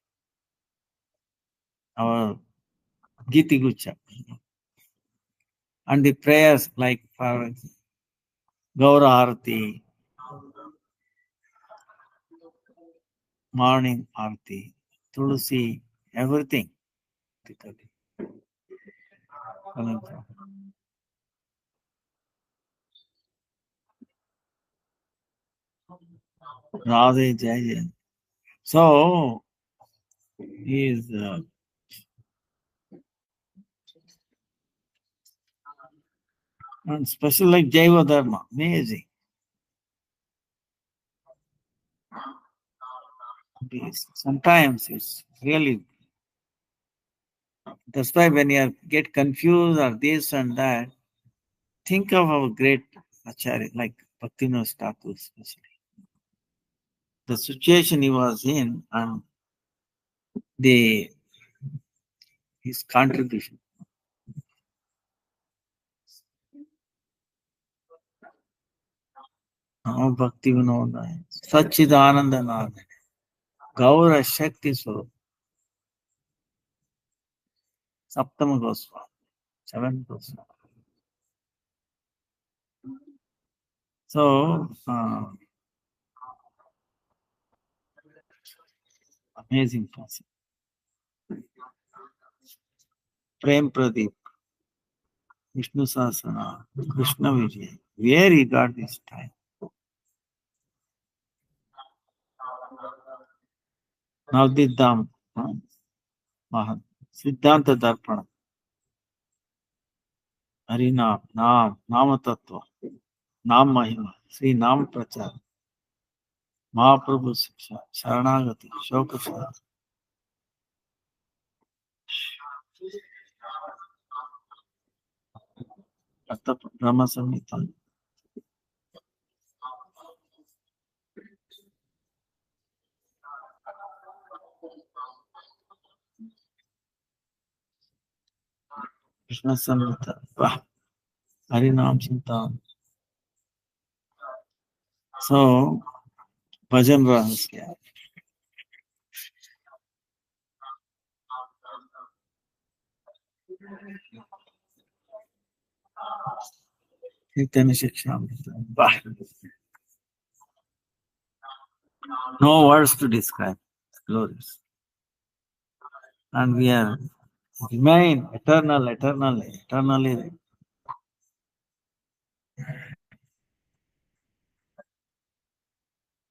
Our Giti Gucha. And the prayers like for Gaura Arati, morning Arati, Tulsi, everything. Radhe Jai Jai. So, he is and special like Jaiva Dharma, amazing. Sometimes it's really, that's why when you get confused or this and that, think of our great Acharya, like Bhaktivinoda Thakur especially. The situation he was in and the his contribution. Oh, Bhaktivinoda, Sachidananda Nada, Gaura Shakti Swarup, Saptama Goswami, seventh Goswami. So, Amazing person. Prem Pradeep, Vishnu Sasana, Krishna Vijay. Where he got this time? Navdit Dham, Mahan, Siddhanta Darpana, Harinam, Nama Tattva, Nam Mahima, Sri Nam Prachar, Mahaprabhu Siksha, Sharanagati, Shokasara, Brahma Samhita. Krishna Samhita, Harinam Chintan. So, Bhajan Rahasya. Chaitanya Shikshamrita. No words to describe. Glorious. And we are remain eternally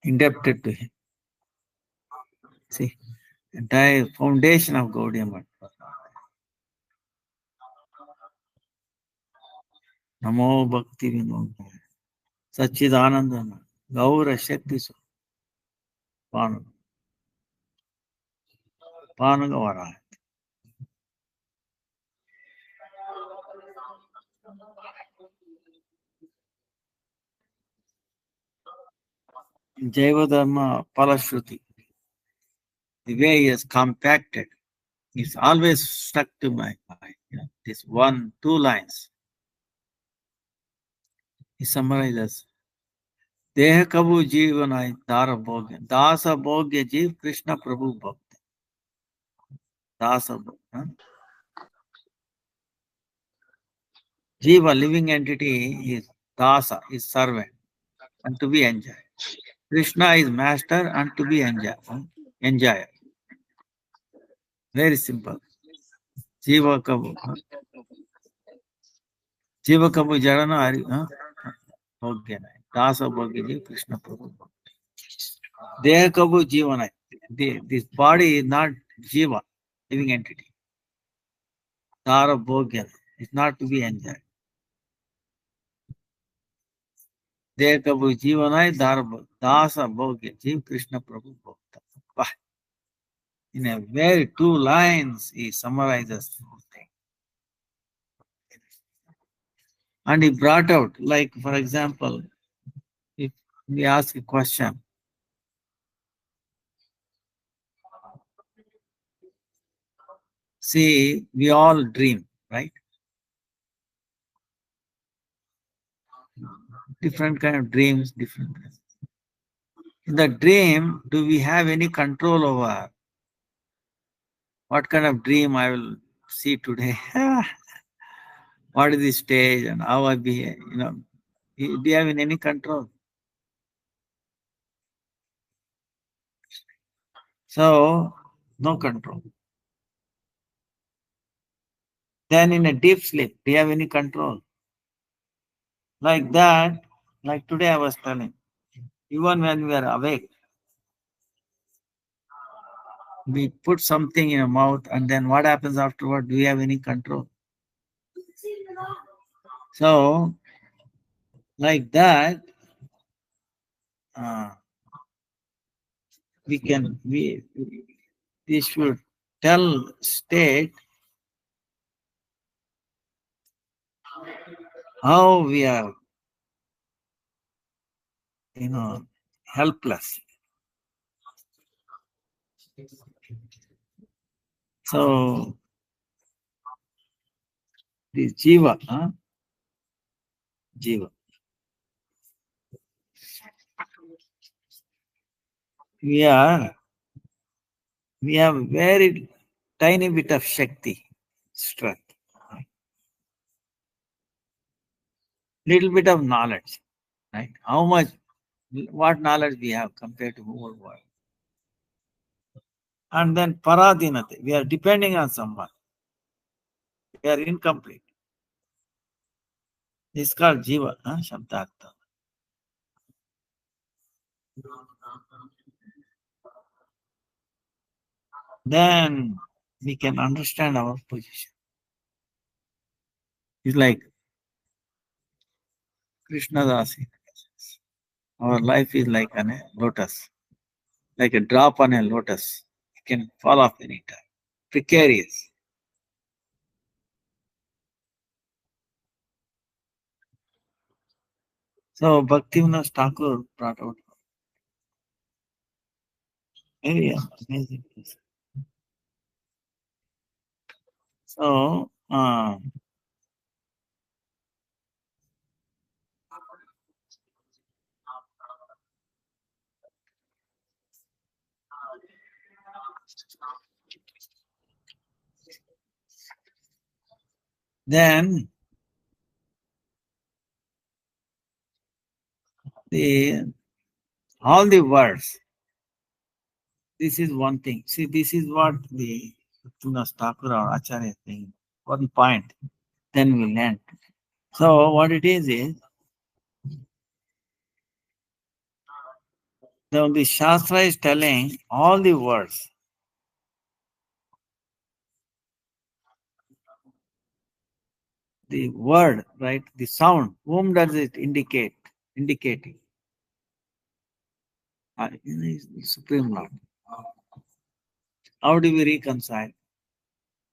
indebted to him. See, entire foundation of Gaudiya Math. Namo Bhakti Vinod. Sachidanandana. Gaura Shakti Panaga. Panagavara. Jaiva Palashruti. The way he has compacted, it's always stuck to my mind. This 1, 2 lines. He summarizes. Deha Kabu Jivanai Dara Bhogya. Dasa Bhogya Jiv Krishna Prabhu Bhakti. Dasa Bhogya. Jiva, living entity, is Dasa, is servant, and to be enjoyed. Krishna is master and to be enjoyer. Very simple. Jiva Kabu. Jiva Kabu Jarana Hari. Bhogya. Dasa Bhogya Jiv Krishna Prabhu Bhakti. Deha Kabu Jivanai. This body is not Jiva, living entity. Dara Bhogya is not to be enjoyed. Deha Kabu Jivanai Dara Dasa Bhogya Jiv Krishna Prabhu Bhakta. In a very 2 lines, he summarizes the whole thing. And he brought out, like, for example, if we ask a question, see, we all dream, right? Different kind of dreams, different. In the dream, do we have any control over what kind of dream I will see today? What is the stage and how I behave? Do you have any control? So, no control. Then in a deep sleep, do you have any control? Like that, like today I was telling, even when we are awake, we put something in our mouth and then what happens afterward? Do we have any control? So, like that, we should tell state how we are, helpless. So, this Jiva, Jiva. We have very tiny bit of Shakti, strength. Little bit of knowledge, right? How much, what knowledge we have compared to whole world? And then paradinate, we are depending on someone. We are incomplete. This is called jiva, shabdartha. Then we can understand our position. It's like Krishna Dasi. Our life is like a lotus, like a drop on a lotus. It can fall off any time. Precarious. So Bhaktivinoda Thakur brought out very amazing piece. So then all the words. This is one thing. See, this is what the Bhaktivinoda Thakur or Acharya is saying. One point. Then we learn. So what it is the Shastra is telling all the words. The word, right? The sound. Whom does it indicate? Indicating. The Supreme Lord. How do we reconcile?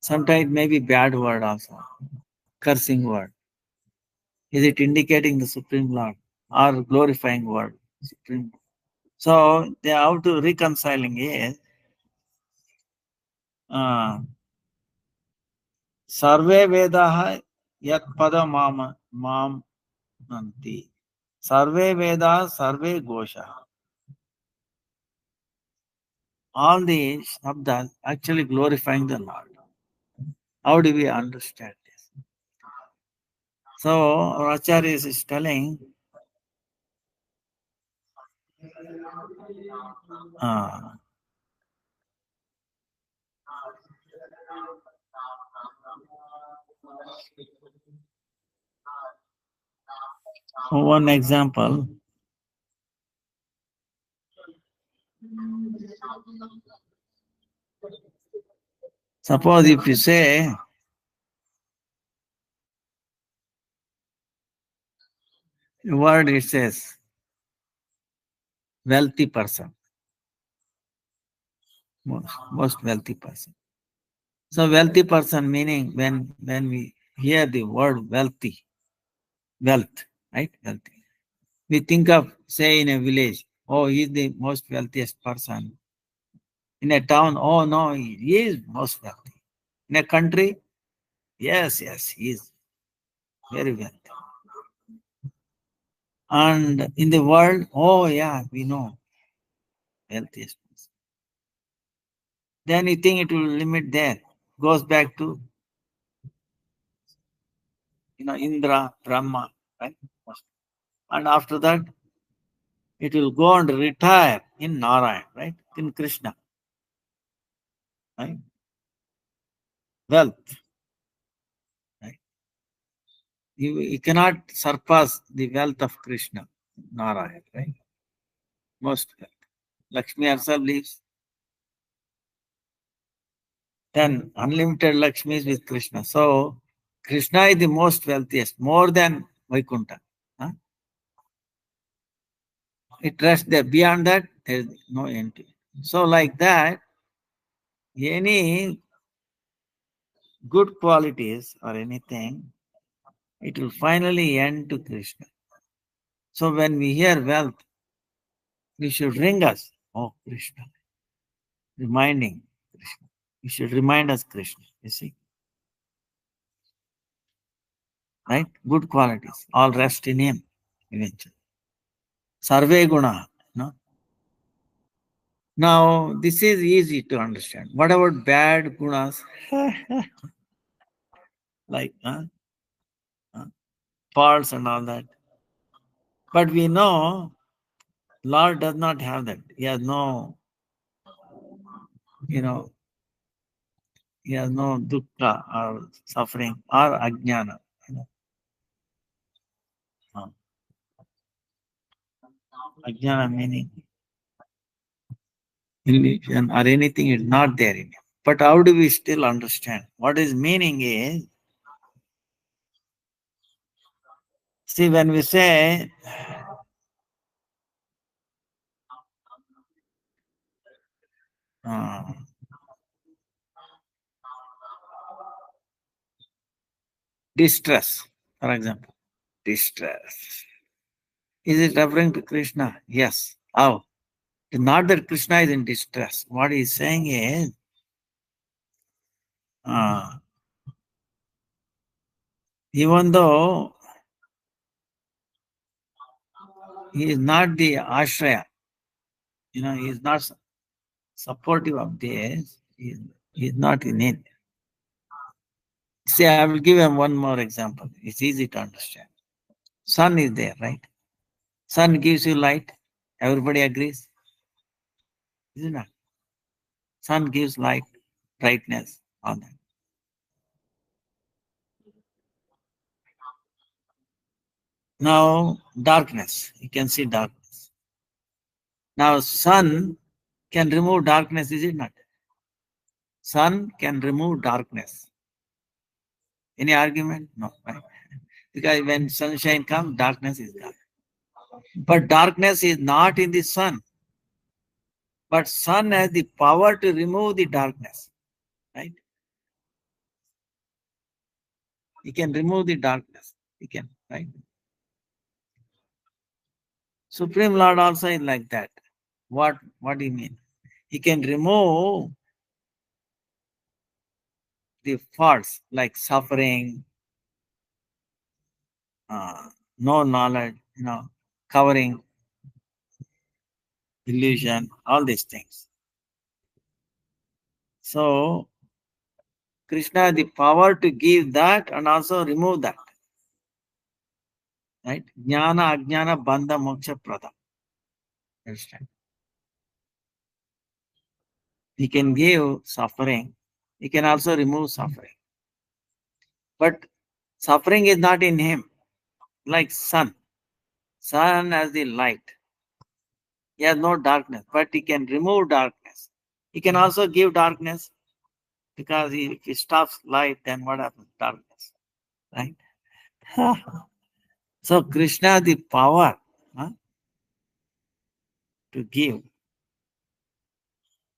Sometimes it may be bad word also. Cursing word. Is it indicating the Supreme Lord or glorifying word? Supreme. So they how to reconciling is Sarve Vedaha Yat Pada Mam Nanti. Sarve Vedas Sarve Gosha. All these shabdas actually glorifying the Lord. How do we understand this? So our Acharya is telling one example. Suppose if you say, the word it says, wealthy person, most wealthy person. So wealthy person meaning when we hear the word wealthy, wealth, right? Wealthy. We think of, say, in a village, oh, he is the most wealthiest person. In a town, oh no, he is most wealthy. In a country, yes, he is very wealthy. And in the world, oh yeah, we know wealthiest person. Then you think it will limit there. Goes back to Indra, Brahma, right? And after that, it will go and retire in Narayan, right? In Krishna, right? Wealth, right? You cannot surpass the wealth of Krishna, Narayan, right? Most wealth. Lakshmi herself lives. Then unlimited Lakshmi is with Krishna. So Krishna is the most wealthiest, more than Vaikuntha. Huh? It rests there. Beyond that, there is no end to it. So like that, any good qualities or anything, it will finally end to Krishna. So when we hear wealth, we should ring us, oh Krishna, reminding Krishna. You should remind us Krishna, you see. Right? Good qualities, all rest in him eventually. Sarve guna, no? Now, this is easy to understand. What about bad gunas? Like faults and all that. But we know Lord does not have that. He has no he has no dukkha or suffering or ajnana. Uh, Ajnana meaning illusion or anything is not there in him. But how do we still understand? What is meaning is, see, when we say uh, distress, for example, distress. Is it referring to Krishna? Yes. How? Not that Krishna is in distress. What he's saying is, uh, even though he is not the ashraya, he is not supportive of this, he is not in it. See, I will give him one more example. It's easy to understand. Sun is there, right? Sun gives you light. Everybody agrees, is it not? Sun gives light, brightness, all that. Now, darkness. You can see darkness. Now, sun can remove darkness, is it not? Sun can remove darkness. Any argument? No, right? Because when sunshine comes, darkness is gone. But darkness is not in the sun. But sun has the power to remove the darkness, right? He can remove the darkness. He can, right? Supreme Lord also is like that. What do you mean? He can remove the faults like suffering, no knowledge, covering, illusion, all these things. So Krishna has the power to give that and also remove that. Right? Jnana, Ajnana, Bandha, Moksha, Prada. Understand? He can give suffering. He can also remove suffering. But suffering is not in him. Like sun. Sun has the light. He has no darkness, but he can remove darkness. He can also give darkness because if he stops light, then what happens? Darkness. Right? So Krishna the power to give.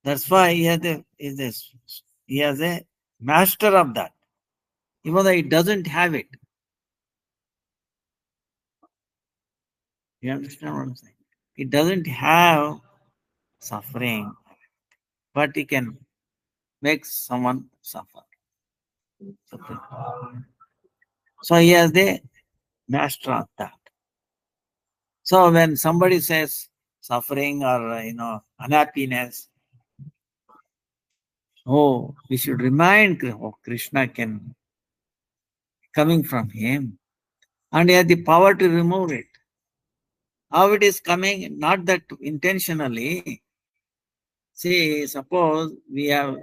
That's why he has a master of that. Even though he doesn't have it. You understand what I'm saying? He doesn't have suffering, but he can make someone suffer. So he has the master of that. So when somebody says suffering or unhappiness, we should remind Krishna can coming from him, and he has the power to remove it. How it is coming? Not that intentionally. See, suppose we have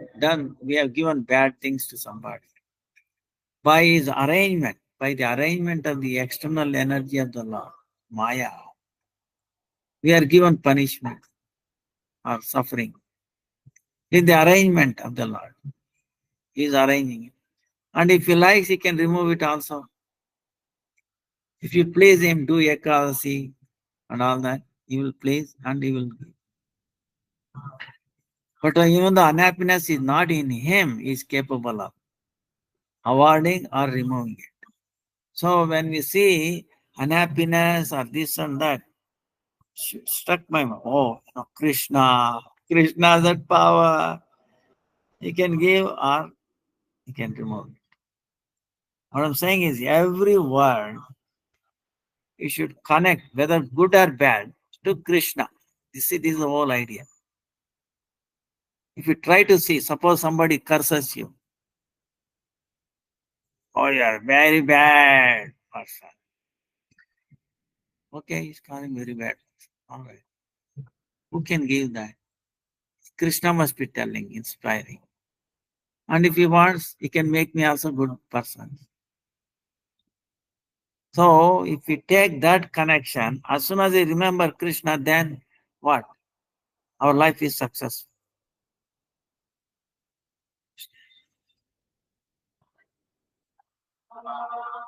given bad things to somebody. By his arrangement, by the arrangement of the external energy of the Lord, Maya, we are given punishment or suffering. In the arrangement of the Lord. He is arranging it. And if he likes, he can remove it also. If you please him, do Ekadasi and all that, he will please and he will give. But even the unhappiness is not in him, he is capable of avoiding or removing it. So when we see unhappiness or this and that, struck my mind. Krishna has that power. He can give or he can remove it. What I'm saying is every word you should connect, whether good or bad, to Krishna. This is the whole idea. If you try to see, suppose somebody curses you. Oh, you are very bad person. Okay, he's calling very bad. All right. Who can give that? Krishna must be telling, inspiring. And if he wants, he can make me also good person. So if we take that connection, as soon as we remember Krishna, then what? Our life is successful.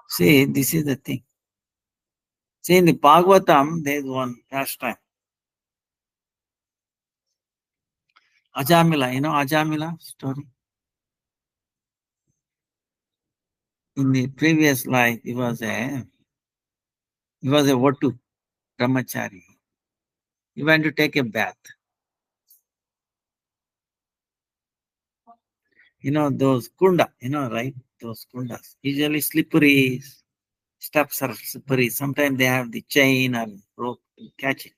See, this is the thing. See, in the Bhagavatam, there is one pastime. Ajamila, you know Ajamila story? In the previous life, he was a Vatu, brahmachari. He went to take a bath. You know those kunda, right? Those kundas. Usually slippery, steps are slippery. Sometimes they have the chain or rope to catch it.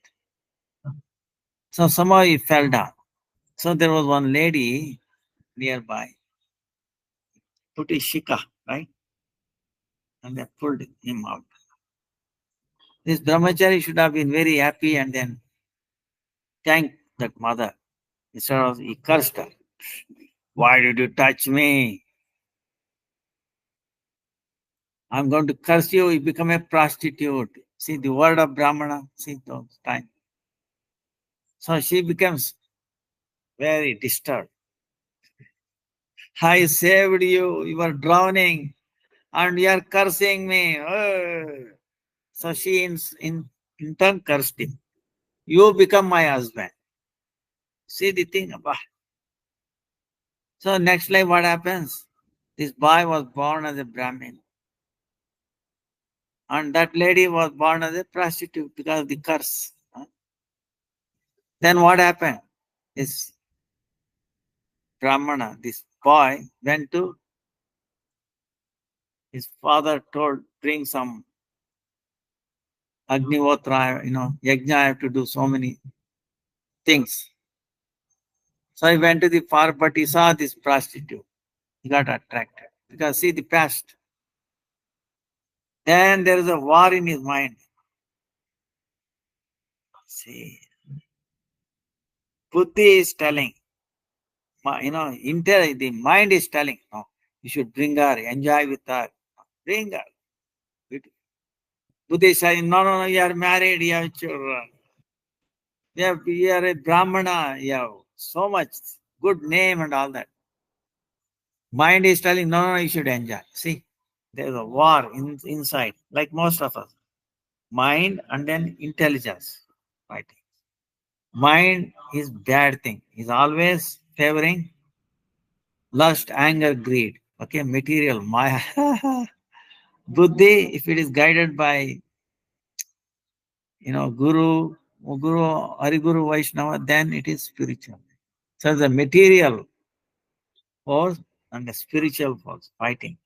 So somehow he fell down. So there was one lady nearby, put his shika, right? And they pulled him out. This brahmachari should have been very happy and then thanked that mother. Instead of he cursed her. Why did you touch me? I'm going to curse you. You become a prostitute. See the word of Brahmana. See those time. So she becomes very disturbed. I saved you. You were drowning, and you are cursing me. So she in turn cursed him. You become my husband. See the thing about. So next life, what happens? This boy was born as a Brahmin. And that lady was born as a prostitute because of the curse. Then what happened? This Brahmana, this boy went to his father told, bring some Agnihotra, yajna, I have to do so many things. So he went to the far, but he saw this prostitute. He got attracted. Because see the past. Then there is a war in his mind. See, Buddhi is telling, the mind is telling, no, you should bring her, enjoy with her, bring her. Buddhi is saying, no, you are married, you have children. You are a Brahmana, you have so much good name and all that. Mind is telling, no, you should enjoy. See, there is a war inside, like most of us. Mind and then intelligence fighting. Mind is bad thing. Is always favoring lust, anger, greed. Okay, material, maya. Buddhi, if it is guided by, Guru, Hariguru, Vaishnava, then it is spiritual. So the material force and the spiritual force fighting.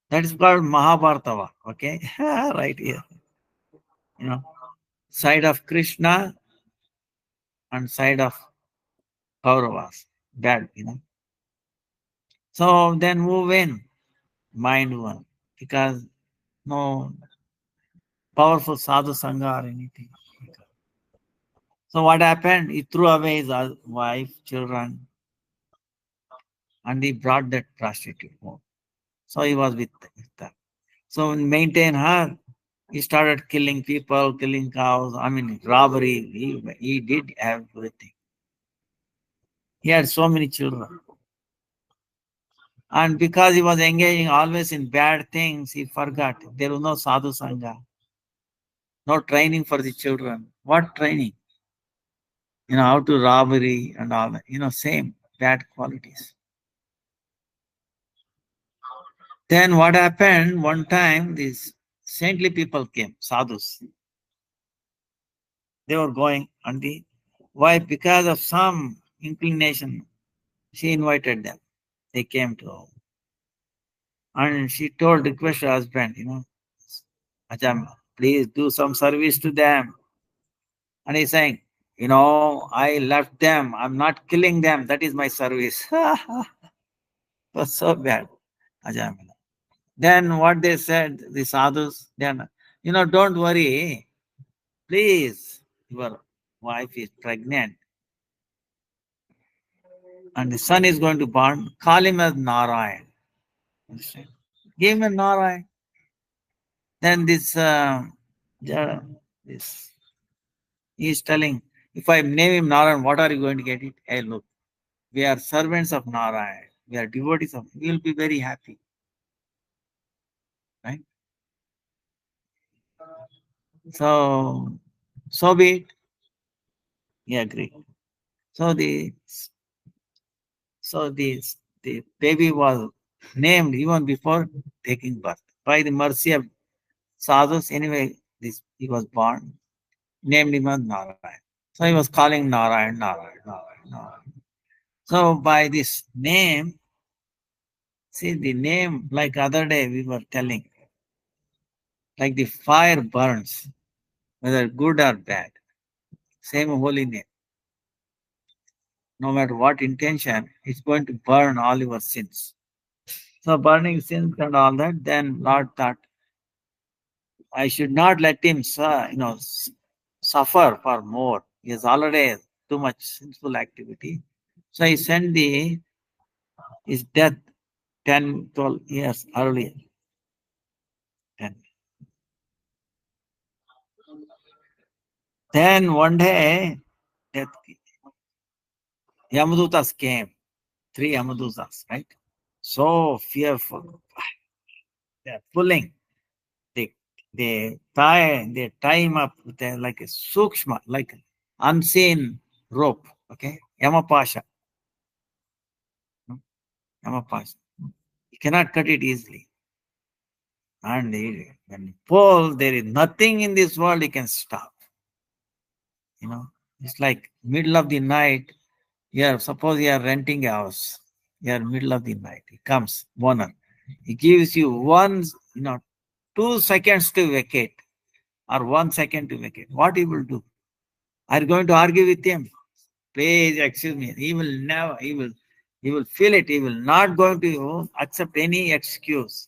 That is called Mahabharata. Okay, right here. Side of Krishna and side of Kauravas. Bad, So then who win? Mind won. Because no powerful sadhu sangha or anything. So what happened? He threw away his wife, children, and he brought that prostitute home. So he was with her. So to maintain her, he started killing people, killing cows, robbery. He did everything. He had so many children. And because he was engaging always in bad things, he forgot. There was no sadhu sangha. No training for the children. What training? How to robbery and all that. Same bad qualities. Then what happened? One time, these saintly people came, sadhus. They were going on the why? Because of some inclination, she invited them. They came to her. And she request her husband, Ajam, please do some service to them. And he's saying, I left them. I'm not killing them. That is my service. It was so bad. Ajamila. Then what they said, the sadhus, then, don't worry. Please, your wife is pregnant. and the sun is going to burn, call him as Narayan. Understand? Give him a Narayan. Then this he is telling, if I name him Narayan, what are you going to get it? Hey, look, we are servants of Narayan. We are devotees of. We will be very happy, right? So be it. He agreed. So the baby was named even before taking birth. By the mercy of sadhus, anyway, this he was born, named him as Narayan. So he was calling Narayan, Narayan, Narayan, Narayan. So by this name, see the name, like other day we were telling, like the fire burns, whether good or bad. Same holy name. No matter what intention, it's going to burn all your sins. So burning sins and all that, then Lord thought, I should not let him, suffer for more. He has already too much sinful activity. So he sent his death 10, 12 years earlier. 10. Then one day, death, Yamadutas came. 3 Yamadutas, right? So fearful. They're pulling. They tie him up with like a sukshma, like unseen rope. Okay, Yamapasha. Yamapasha. You cannot cut it easily. And when you pull, there is nothing in this world you can stop. It's like middle of the night. Suppose you are renting a house. You are middle of the night. He comes, owner. He gives you 2 seconds to vacate or 1 second to vacate. What he will do? Are you going to argue with him? Please excuse me. He will never, he will feel it. He will not going to accept any excuse.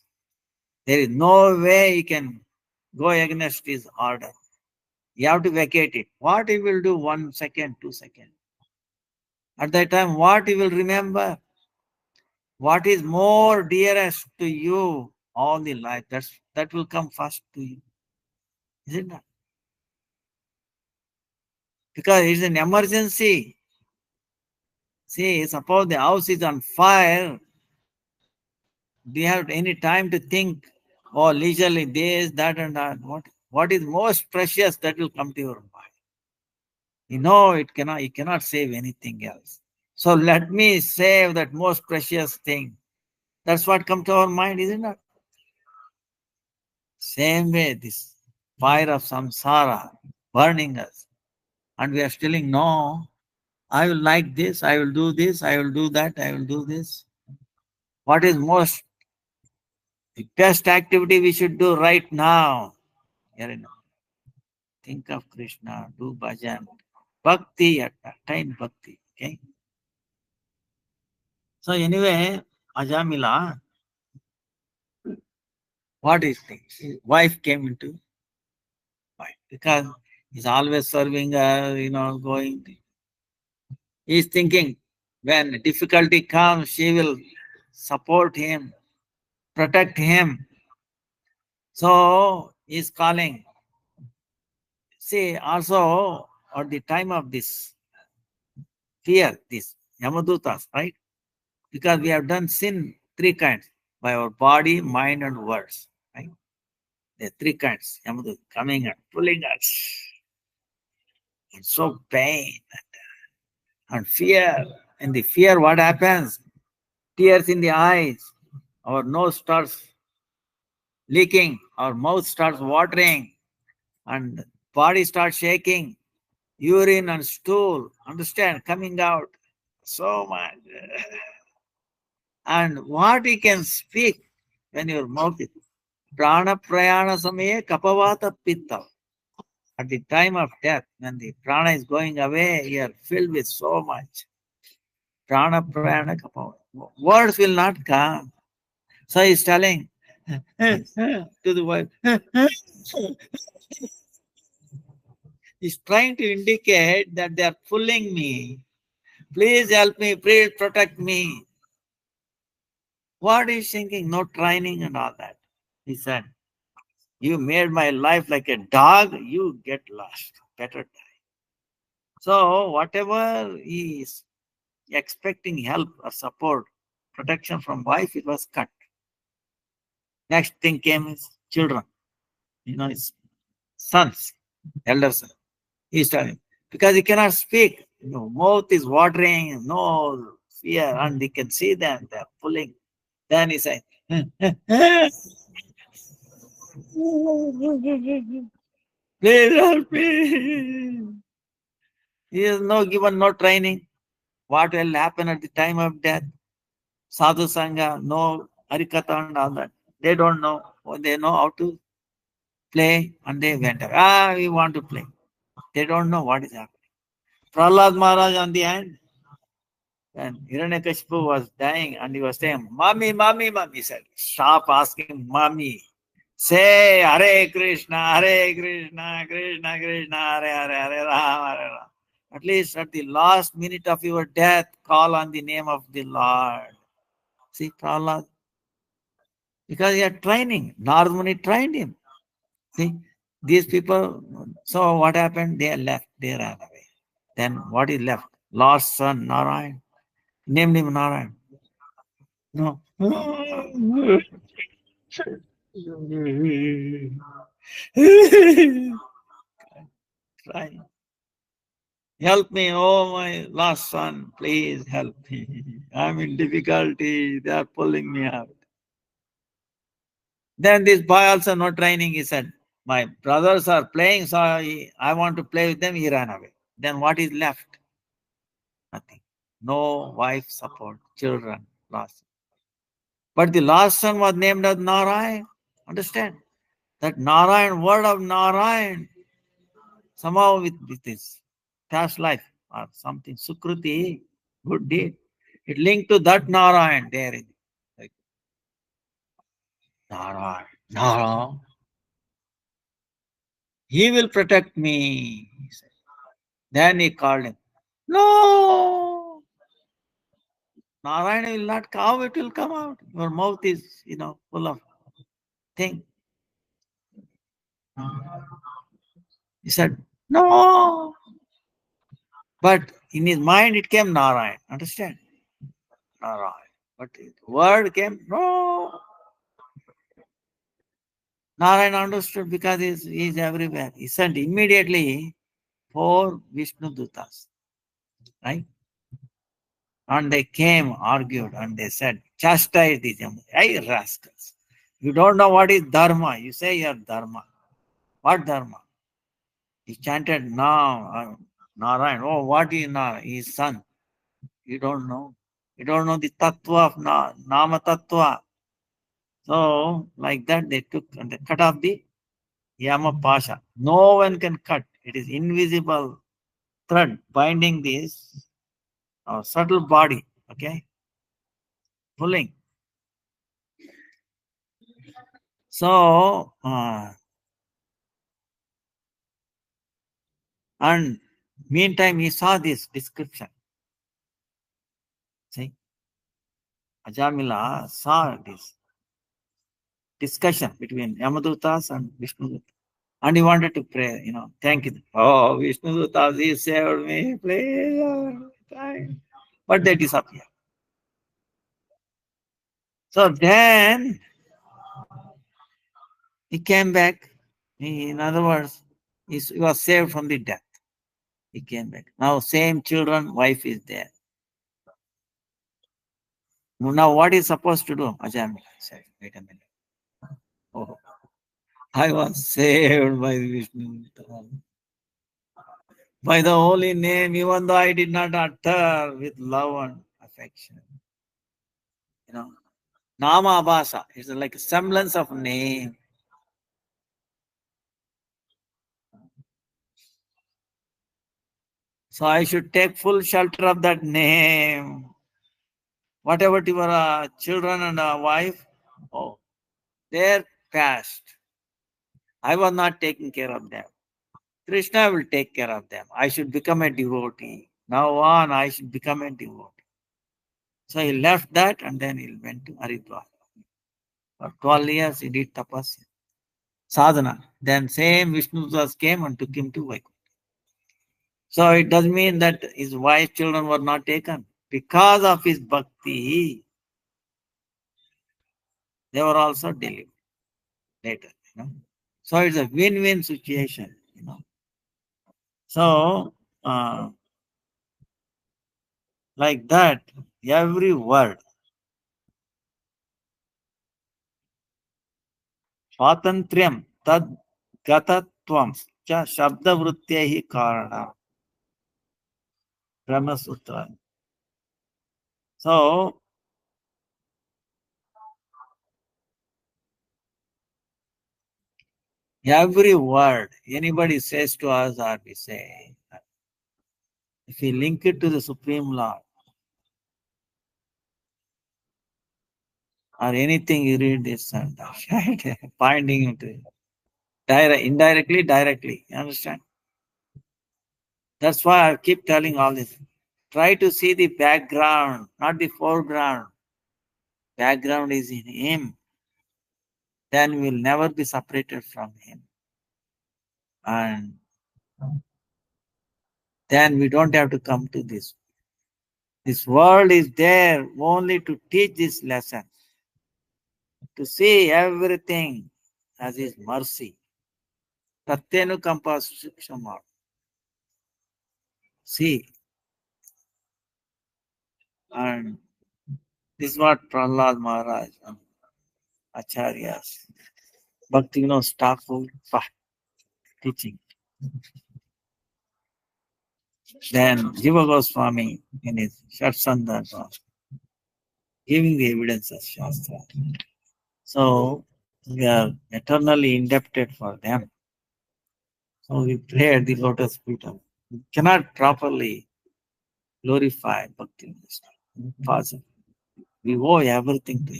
There is no way he can go against his order. You have to vacate it. What he will do 1 second, 2 seconds. At that time, what he will remember? What is more dearest to you all the life? That will come first to you. Is it not? Because it's an emergency. See, suppose the house is on fire, do you have any time to think, oh, leisurely this, that, and that? What is most precious that will come to your mind? You cannot save anything else. So let me save that most precious thing. That's what comes to our mind, isn't it? Same way, this fire of samsara burning us. And we are telling, no, I will like this, I will do this, I will do that, I will do this. What is the best activity we should do right now? Think of Krishna, do bhajan, bhakti, attain bhakti. Okay. So anyway, Ajamila, what is things? His wife came into mind because he's always serving her, going. He's thinking when difficulty comes, she will support him, protect him. So he's calling. See, also at the time of this fear, this Yamadutas, right? Because we have done sin 3 kinds by our body, mind, and words. Right? There are 3 kinds. Yamadutas coming and pulling us. It's so pain and fear. And the fear, what happens? Tears in the eyes. Our nose starts leaking. Our mouth starts watering. And body starts shaking. Urine and stool, understand, coming out. So much. And what he can speak when your mouth is prana prayana samaye kapavata pitta. At the time of death, when the prana is going away, you are filled with so much. Prana prayana kapavata. Words will not come. So he's telling to the wife, he's trying to indicate that they are pulling me. Please help me, please protect me. What is thinking? No training and all that. He said, you made my life like a dog, you get lost. Better die. So whatever he is expecting help or support, protection from wife, it was cut. Next thing came his children, his sons, elder son. He's telling because he cannot speak. Mouth is watering, no fear, and he can see them, they're pulling. Then he said, please help me. He is no given no training. What will happen at the time of death? Sadhu Sangha, no Harikatha and all that. They don't know. They know how to play and they went away. We want to play. They don't know what is happening. Prahlad Maharaj on the end, when Hiranyakashipu was dying and he was saying, Mommy, Mommy, Mommy, he said, stop asking Mommy. Say Hare Krishna, Krishna Krishna, Hare Rama, Hare Rama. At least at the last minute of your death, call on the name of the Lord. See, Prahlad, because he had training. Narad trained him. See, these people, so what happened? They left, they ran away. Then what is left? Lost son, Narayan. Named him Narayan. No. Try. Help me, oh my last son, please help me. I'm in difficulty. They are pulling me out. Then this boy also no training, he said, my brothers are playing, so I want to play with them. He ran away. Then what is left? Nothing. No wife support, children lost. But the last son was named as Narayan. Understand? That Narayan, word of Narayan, somehow with this past life or something, Sukruti, good deed. It linked to that Narayan there. Like, Narayan, Narayan, he will protect me. He said. Then he called him. No, Narayana will not come, it will come out. Your mouth is, full of thing. He said, no. But in his mind it came Narayan. Understand? Narayan. But the word came, no. Narayan understood because he's everywhere. He sent immediately 4 Vishnu Dutas. Right? And they came, argued, and they said, chastise these hey rascals. You don't know what is dharma. You say you're dharma. What dharma? He chanted now, Narayan. Oh, what is Narayan? His son. You don't know. You don't know the tattva of Nama tattva. So, like that, they took and they cut off the Yama Pasha. No one can cut. It is invisible thread binding this subtle body. Okay? Pulling. So, and meantime, he saw this description. See? Ajamila saw this discussion between Yamadutas and Vishnu. And he wanted to pray, thank you. Oh, Vishnu Dutas, he saved me, please. But they disappeared. So then he came back. In other words, he was saved from the death. He came back. Now same children, wife is there. Now what is supposed to do? Ajamila said, wait a minute. Oh, I was saved by Vishnu. By the holy name, even though I did not utter with love and affection. Nama Abhasa is like a semblance of name. So I should take full shelter of that name. Whatever your children and a wife, they're past. I was not taking care of them. Krishna will take care of them. I should become a devotee. Now on, I should become a devotee. So he left that and then he went to Haridwar. For 12 years he did tapasya, sadhana. Then same Vishnu Das came and took him to Vaikuntha. So it does mean that his wife children were not taken. Because of his bhakti, they were also delivered later. So it's a win-win situation. So like that, every word. स्वातंत्र्यम तद गतत्वम च शब्दवृत्ते ही कारण Brahmasutra. So every word anybody says to us or we say, if we link it to the Supreme Lord or anything you read this and that, right? Pointing into it. Indirectly, directly. You understand? That's why I keep telling all this. Try to see the background, not the foreground. Background is in Him. Then we'll never be separated from Him. And then we don't have to come to this. This world is there only to teach this lesson, to see everything as His mercy. Tattenu Kampasukshama. See. And this is what Prahlad Maharaj and Acharyas, Bhakti Thakur teaching. Then Jiva Goswami in his Shatsandharma giving the evidence of Shastra. So we are eternally indebted for them. So we pray at the lotus feet of. We cannot properly glorify Bhakti. Impossible. We owe everything to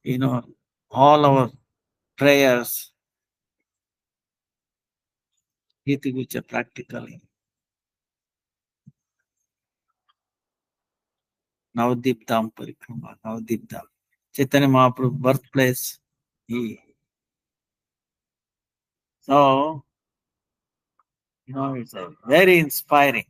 Him. All our prayers, Hiti practically. Navadip Dham Parikrama, Navadip Dham. Chaitanya Mahaprabhu birthplace. So, it's a very inspiring.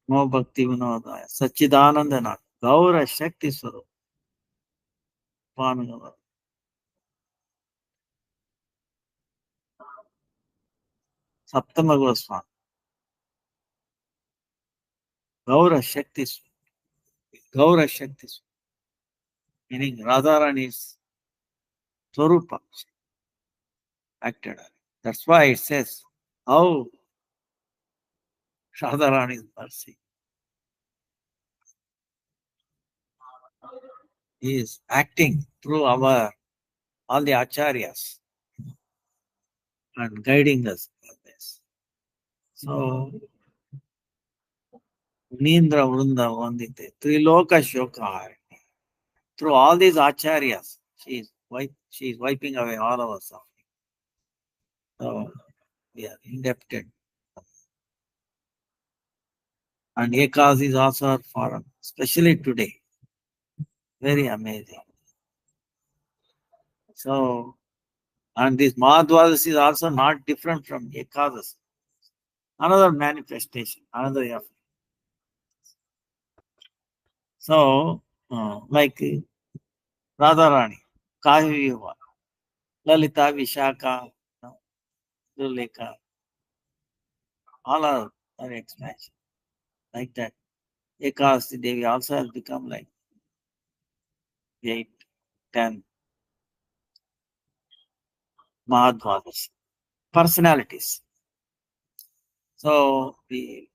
No Bhakti Vinodaya, Sachidanandana, Gaura Shakti Swarup, Panagava. Saptama Goswami, Gaura Shakti Swarup, Gaura Shakti Swarup, meaning Radharani's Swarupa acted on it. That's why it says, how Radharani's mercy is acting through all the acharyas and guiding us for this. So, Nindra Vrunda Vandite, Triloka Shoka. Through all these acharyas, she is wiping away all our suffering. So, we are indebted. And Ekas is also for us, especially today. Very amazing. So, and this Mahadvadas is also not different from Ekadas. Another manifestation, another effort. So, like Radharani, Kahiviyuva, Lalita, Vishaka, Duleka, all are expansion. Like that. Ekadasi Devi also has become like 8, 10 Mahadvadas, personalities. So we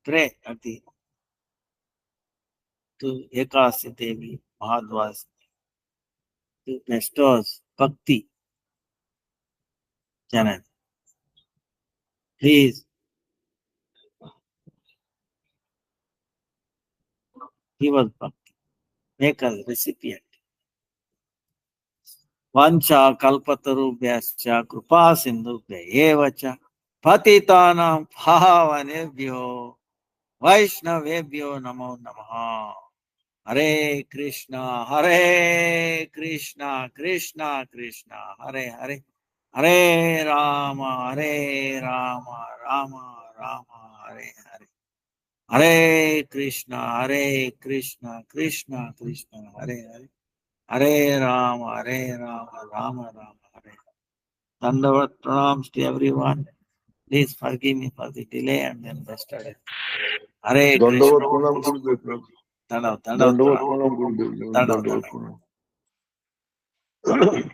pray at the to Ekadasi Devi Mahadvadas to bestows Bhakti Janan. Please Give us bhakti. Make us recipient. Vancha kalpatarubhyascha kripa sindhubhya eva cha patitanam pavanebhyo vaishnavebhyo namo namaha. Hare Krishna, Krishna Krishna, Hare Hare, Hare Rama, Rama Rama, Hare Hare. Hare Krishna, Krishna Krishna, Hare Hare. Hare Rama, Rama Rama, Hare. Dandavat pranams to everyone. Please forgive me for the delay and then yesterday. Hare Dandavat Krishna. pranam Gurudev. Dandavat Dandavat pranam Gurudev. Dandavat pranam.